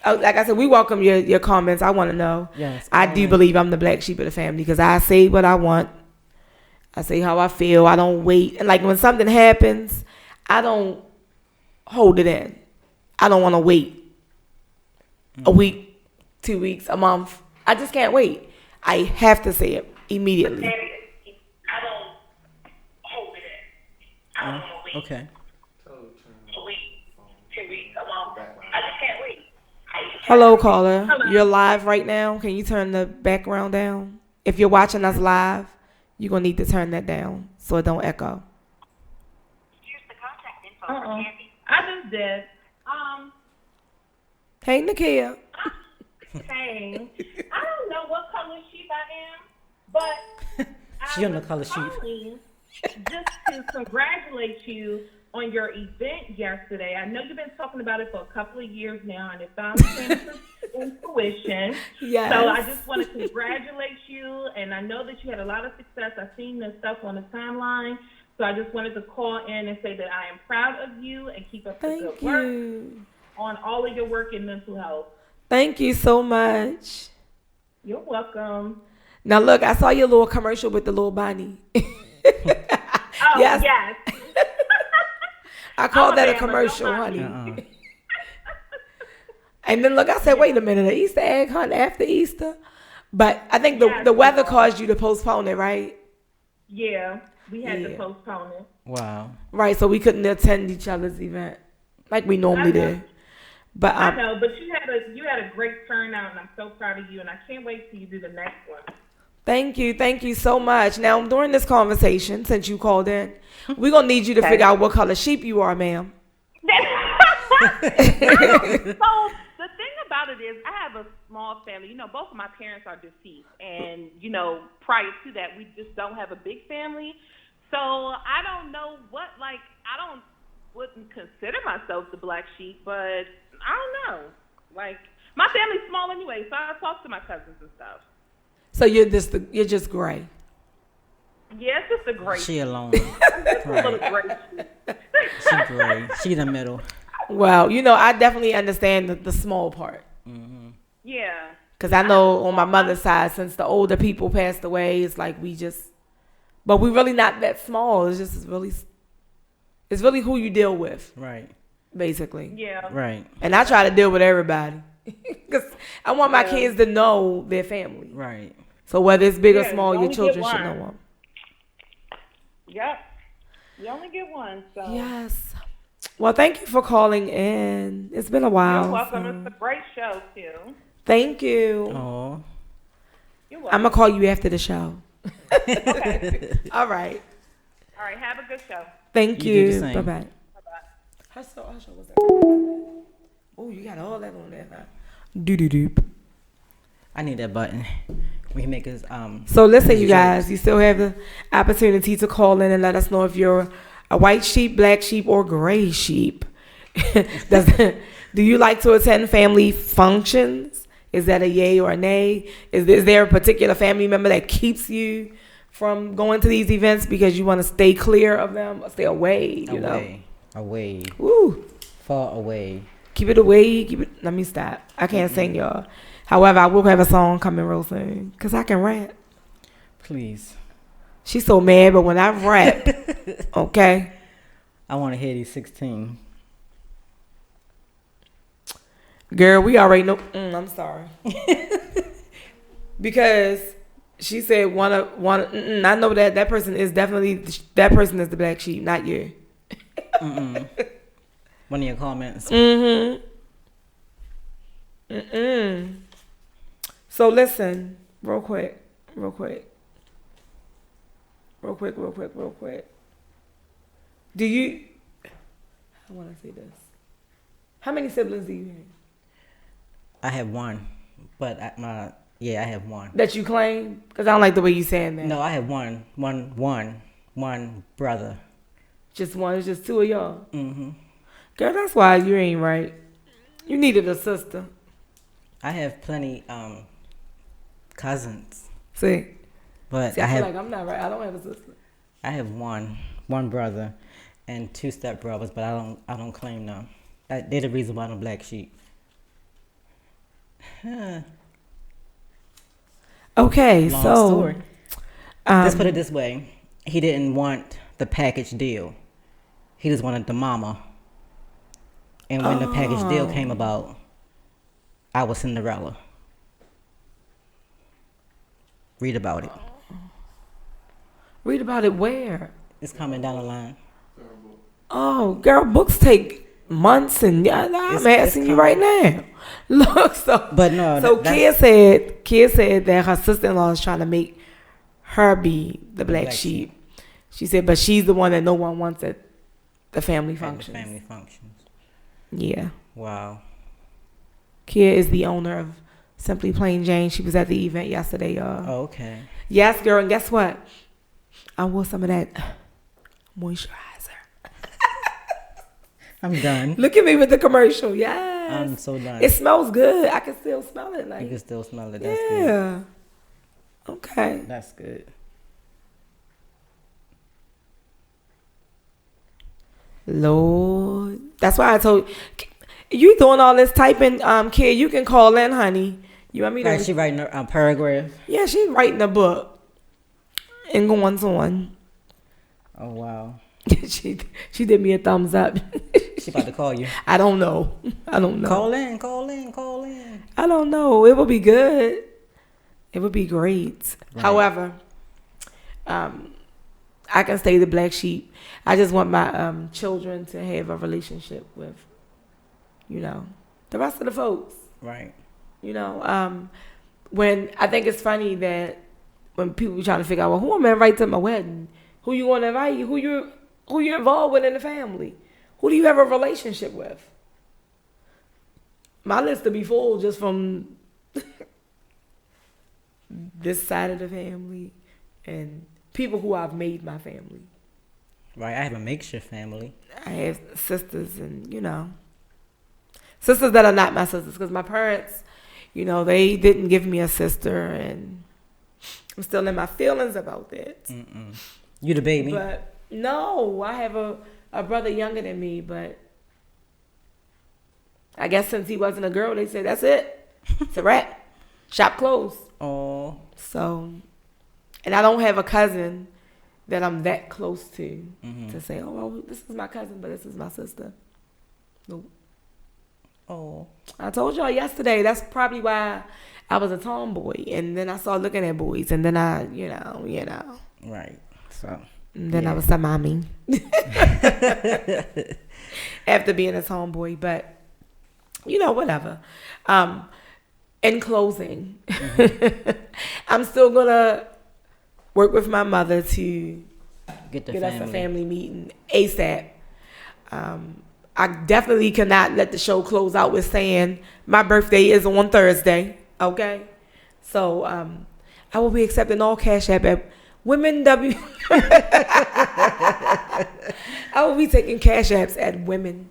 I said, we welcome your comments. I want to know. Yes, I do believe I'm the black sheep of the family because I say what I want. I say how I feel. I don't wait. And like when something happens, I don't hold it in. I don't want to wait a week, 2 weeks, a month. I just can't wait. I have to say it immediately. I don't hold it in. I don't want to wait. Okay. A week, 2 weeks, a month. I just can't wait. Hello, caller. Hello. You're live right now. Can you turn the background down? If you're watching us live, you're going to need to turn that down so it don't echo. Here's the contact info for Candy. I just did. Hey, Nakia. Saying, I don't know what color sheep I am, but She on the color sheep. Just to congratulate you on your event yesterday. I know you've been talking about it for a couple of years now, and it finally came to fruition. Yes. So I just want to congratulate you, and I know that you had a lot of success. I've seen this stuff on the timeline. So I just wanted to call in and say that I am proud of you and keep up the good work on all of your work in mental health. Thank you so much. You're welcome. Now, look, I saw your little commercial with the little bunny. Oh, yes. I called that a commercial, honey. And then, look, I said, wait a minute, an Easter egg hunt after Easter? But I think the weather caused you to postpone it, right? Yeah, we had to postpone it. Wow. Right, so we couldn't attend each other's event like we normally did. But I know, but you had a great turnout, and I'm so proud of you, and I can't wait till you do the next one. Thank you so much. Now, during this conversation, since you called in, we're going to need you to figure out what color sheep you are, ma'am. So the thing about it is I have a small family. Both of my parents are deceased, and, prior to that, we just don't have a big family. So I don't know wouldn't consider myself the black sheep, but I don't know. Like, my family's small anyway, so I talk to my cousins and stuff. So you're just gray. Yeah, it's just a gray. She alone. Right. A little gray. She gray. She the middle. Well, I definitely understand the small part. Mm-hmm. Yeah. Because I know on my mother's side, since the older people passed away, it's like but we really not that small. It's really who you deal with. Right. Basically. Yeah. Right. And I try to deal with everybody. Because I want my kids to know their family. Right. So whether it's big or small, your children should know them. Yep. You only get one. So. Yes. Well, thank you for calling in. It's been a while. You're welcome. It's a great show, too. Thank you. Oh. You're welcome. I'm going to call you after the show. Okay. All right. All right. Have a good show. Thank You you. do the same. Bye-bye. Bye-bye. Her show was that? Oh, you got all that on there now. Doo-doo-doop. I need that button. We can make us So listen, you guys, you still have the opportunity to call in and let us know if you're a white sheep, black sheep, or gray sheep. Do you like to attend family functions? Is that a yay or a nay? Is there a particular family member that keeps you from going to these events because you want to stay clear of them or stay away? Away. Woo. Far away. Keep it away. Let me stop. I can't sing, y'all. However, I will have a song coming real soon because I can rap. Please. She's so mad, but when I rap, okay. I want to hear these 16. Girl, we already know. I'm sorry. Because she said one. I know that person is definitely the black sheep, not you. One of your comments. So listen, real quick. Do you? I want to say this. How many siblings do you have? I have one, but I have one. That you claim? Because I don't like the way you saying that. No, I have one brother. Just one. It's just two of y'all. Mm-hmm. Girl, that's why you ain't right. You needed a sister. I have plenty cousins. See, but I feel like I'm not right. I don't have a sister. I have one brother and 2 stepbrothers, but I don't claim them. They're the reason why I'm a black sheep. Okay, Long so story. Let's put it this way: he didn't want the package deal. He just wanted the mama. And when the package deal came about, I was Cinderella. Read about it. Read about it where? It's coming down the line. Oh, girl, books take months, and I'm asking you right now. Look, Kia said that her sister-in-law is trying to make her be the black sheep. She said, but she's the one that no one wants at the family functions. Yeah. Wow. Kia is the owner of Simply Plain Jane. She was at the event yesterday, y'all. Oh, okay. Yes, girl, and guess what? I wore some of that moisturizer. I'm done. Look at me with the commercial. Yes. I'm so done. It smells good. I can still smell it. You can still smell it. That's good. Yeah. Okay. That's good. Lord. That's why I told you doing all this typing, kid, you can call in, honey. You want me to? She writing a paragraph? Yeah, she's writing a book. And going on. Oh, wow. she did me a thumbs up. She about to call you. I don't know. Call in. I don't know. It would be good. It would be great. Right. However, I can stay the black sheep. I just want my children to have a relationship with, the rest of the folks. Right. When I think it's funny that when people be trying to figure out, well, who am I invite to my wedding? Who you want to invite? Who you involved with in the family? Who do you have a relationship with? My list will be full just from this side of the family and people who I've made my family. Right, I have a makeshift family. I have sisters and, sisters that are not my sisters because my parents, they didn't give me a sister and I'm still in my feelings about that. You the baby? But no, I have a brother younger than me, but I guess since he wasn't a girl, they said, that's it. It's a wrap. Shop closed. Oh. So, and I don't have a cousin that I'm that close to say, oh, well, this is my cousin, but this is my sister. Nope. Oh. I told y'all yesterday, that's probably why I was a tomboy. And then I started looking at boys. And then I, you know. Right. So. And then I was a mommy. After being a tomboy. But, whatever. In closing, I'm still going to work with my mother to get us a family meeting ASAP. I definitely cannot let the show close out with saying my birthday is on Thursday. Okay, so I will be accepting all Cash App at Women W. I will be taking Cash Apps at Women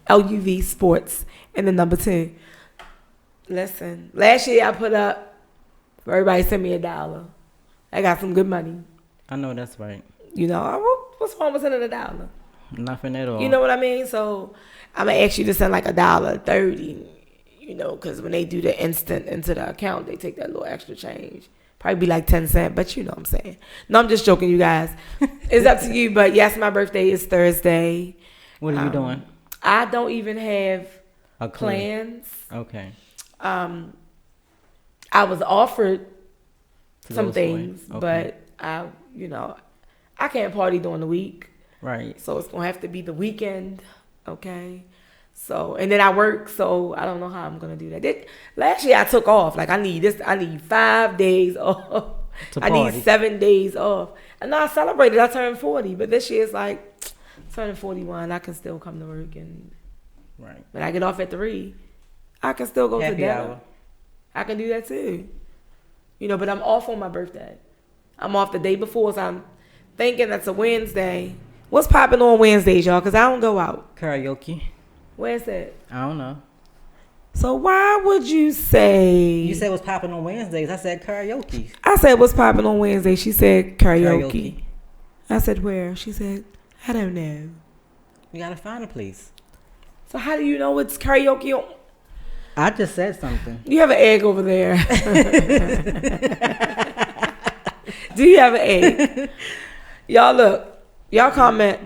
LUV Sports and the number 2. Listen, last year I put up for everybody send me $1. I got some good money. I know that's right. What's wrong with sending $1? Nothing at all. You know what I mean? So I'm gonna ask you to send like $1.30. Because when they do the instant into the account, they take that little extra change. Probably be like 10 cents, but you know what I'm saying. No, I'm just joking, you guys. It's up to you, but yes, my birthday is Thursday. What are you doing? I don't even have plans. Okay. I was offered some things, but I can't party during the week. Right. So it's going to have to be the weekend. Okay. So, and then I work, so I don't know how I'm going to do that. Last year I took off. Like I need 5 days off. I need 7 days off. And I celebrated. I turned 40, but this year it's like turning 41. I can still come to work and when I get off at 3, I can still go to dinner. Hour. I can do that too. But I'm off on my birthday. I'm off the day before, so I'm thinking that's a Wednesday. What's popping on Wednesdays, y'all? Because I don't go out. Karaoke. Where's that? I don't know. So why would you say... You said what's popping on Wednesdays. I said karaoke. I said what's popping on Wednesday. She said karaoke. I said where? She said, I don't know. You got to find a place. So how do you know it's karaoke on... I just said something. You have an egg over there. Do you have an egg? Y'all look. Y'all comment.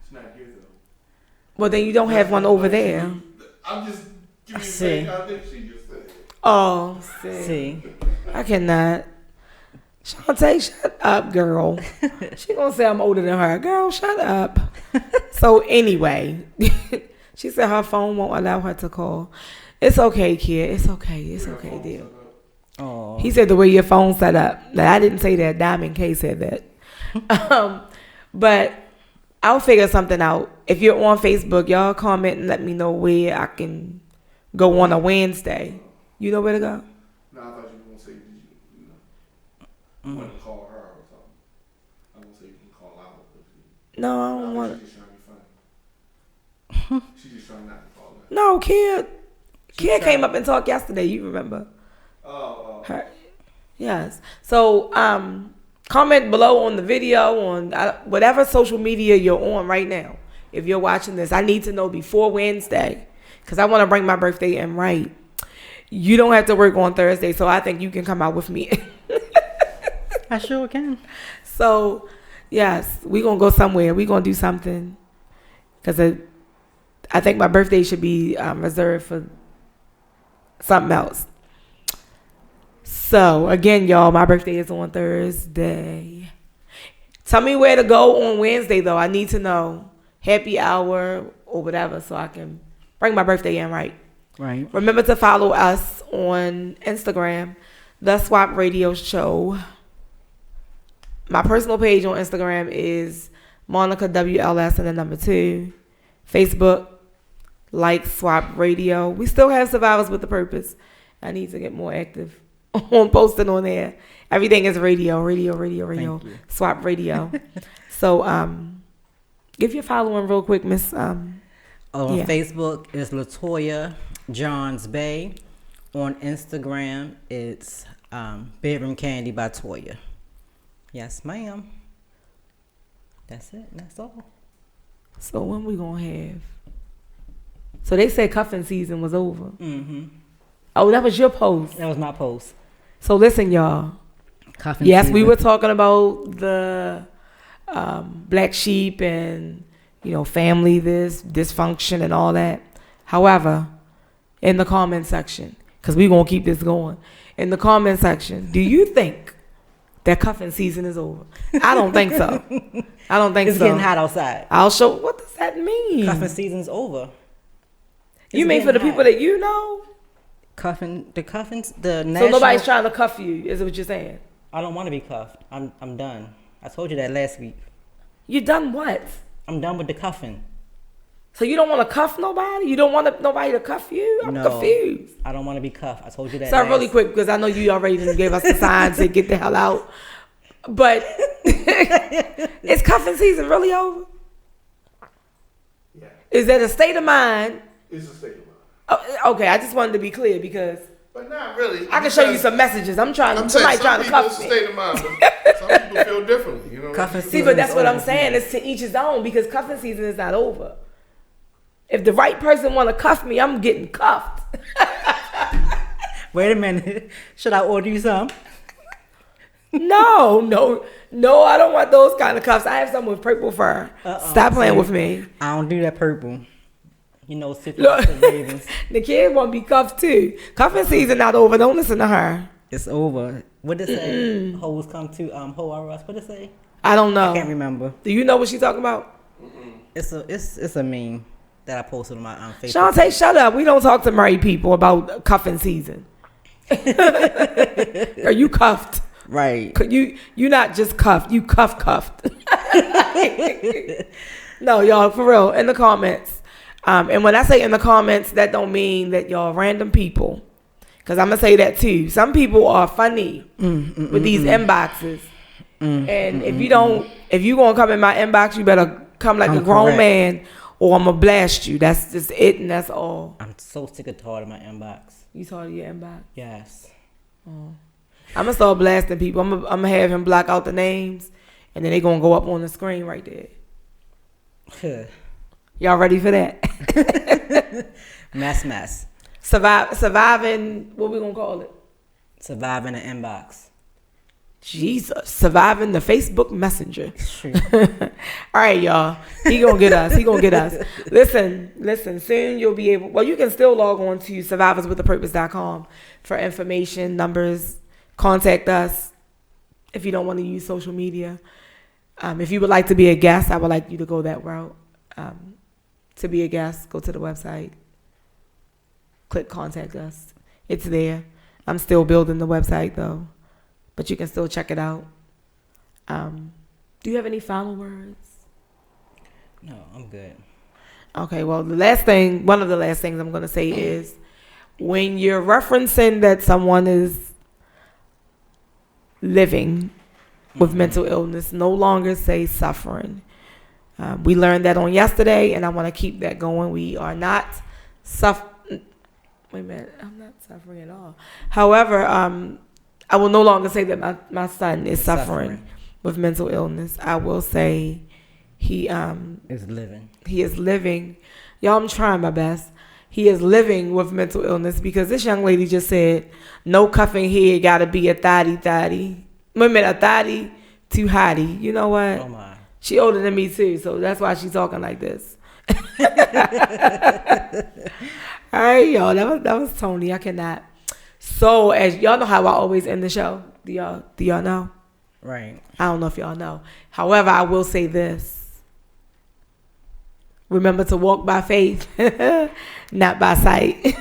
It's not here though. Well, then you don't have one over there. I'm just giving you the same content she just said. Oh, see. I cannot. Shantae, shut up, girl. She gonna say I'm older than her. Girl, shut up. So anyway, she said her phone won't allow her to call. It's okay, kid. It's okay, dear. Oh. He said the way your phone set up. Now I didn't say that. Diamond K said that. But I'll figure something out. If you're on Facebook, y'all comment and let me know where I can go on a Wednesday. You know where to go? No, I thought you were going to say, want to call her or something. I'm going to say you can call out. No, I don't want to. She's just trying to be funny. She's just trying not to call her. No, Kid came up and talked yesterday. You remember? Oh. Her. Yes. So, comment below on the video on whatever social media you're on right now. If you're watching this, I need to know before Wednesday because I want to bring my birthday in right. You don't have to work on Thursday, so I think you can come out with me. I sure can. So, yes, we're going to go somewhere. We're going to do something because I think my birthday should be reserved for something else. So, again, y'all, my birthday is on Thursday. Tell me where to go on Wednesday, though. I need to know happy hour or whatever so I can bring my birthday in right. Right. Remember to follow us on Instagram, The Swap Radio Show. My personal page on Instagram is Monica WLS and the number 2. Facebook, like Swap Radio. We still have Survivors with the Purpose. I need to get more active on posting on there. Everything is radio. Swap Radio. So give your following real quick, Miss. On Facebook is Latoya Johns Bay. On Instagram it's Bedroom Candy by Toya. Yes, ma'am. That's it. That's all. So when we gonna have? So they said cuffing season was over. Mm-hmm. Oh, that was your post. That was my post. So listen, y'all. Cuffing season. We were talking about the black sheep and family dysfunction and all that. However, in the comment section, because we're gonna keep this going. In the comment section, do you think that cuffing season is over? I don't think so. I don't think it's so. It's getting hot outside. I'll show. What does that mean? Cuffing season's over. You mean for the people that you know? The national. So nobody's trying to cuff you, is what you're saying? I don't want to be cuffed. I'm done. I told you that last week. You done what? I'm done with the cuffing. So you don't want to cuff nobody? You don't want nobody to cuff you? I'm confused. I don't want to be cuffed. I told you that. Sorry, really quick, because I know you already gave us the signs to get the hell out. But is cuffing season really over? Yeah. Is that a state of mind? It's a state of mind. Oh, okay, I just wanted to be clear because. But not really. I can show you some messages. Somebody trying to cuff me. State of mind, but some people feel differently, Cuffing See, but that's what I'm saying. It's to each his own because cuffing season is not over. If the right person want to cuff me, I'm getting cuffed. Wait a minute. Should I order you some? No, I don't want those kind of cuffs. I have some with purple fur. Stop playing with me. I don't do that purple. Look, the kid want to be cuffed too. Cuffing season not over. Don't listen to her. It's over. What did it say? Hoes come to Ho-R-Us. What did it say? I don't know. I can't remember. Do you know what she's talking about? It's a meme that I posted on my Facebook. Shantae, shut up. We don't talk to married people about cuffing season. Are you cuffed? Right. You not just cuffed. You cuffed. No, y'all, for real. In the comments. And when I say in the comments, that don't mean that y'all random people. Because I'm going to say that too. Some people are funny with these inboxes. And if you going to come in my inbox, you better come like a grown man or I'm going to blast you. That's just it and that's all. I'm so sick and tired of my inbox. You tired of your inbox? Yes. Oh. I'm going to start blasting people. I'm going to have him block out the names and then they going to go up on the screen right there. Y'all ready for that? Mess. Surviving, what we going to call it? Surviving the inbox. Jesus, surviving the Facebook Messenger. All right, y'all. He gonna get us. Listen. Soon you'll be able. Well, you can still log on to survivorswithapurpose.com for information, numbers. Contact us if you don't want to use social media. If you would like to be a guest, I would like you to go that route. To be a guest, go to the website. Click contact us. It's there. I'm still building the website though. But you can still check it out. Do you have any final words? No, I'm good. Okay, well, one of the last things I'm going to say is when you're referencing that someone is living with mental illness, no longer say suffering. We learned that on yesterday, and I want to keep that going. We are not suffering. Wait a minute, I'm not suffering at all. However, I will no longer say that my son is suffering with mental illness. I will say he is living. He is living. Y'all, I'm trying my best. He is living with mental illness because this young lady just said, no cuffing here, gotta be a thotty. Wait a minute, a thotty too hotty. You know what? Oh my. She older than me too, so that's why she's talking like this. All right, y'all, that was Tony. I cannot. So, as y'all know how I always end the show. Do y'all know? Right. I don't know if y'all know. However, I will say this. Remember to walk by faith, not by sight.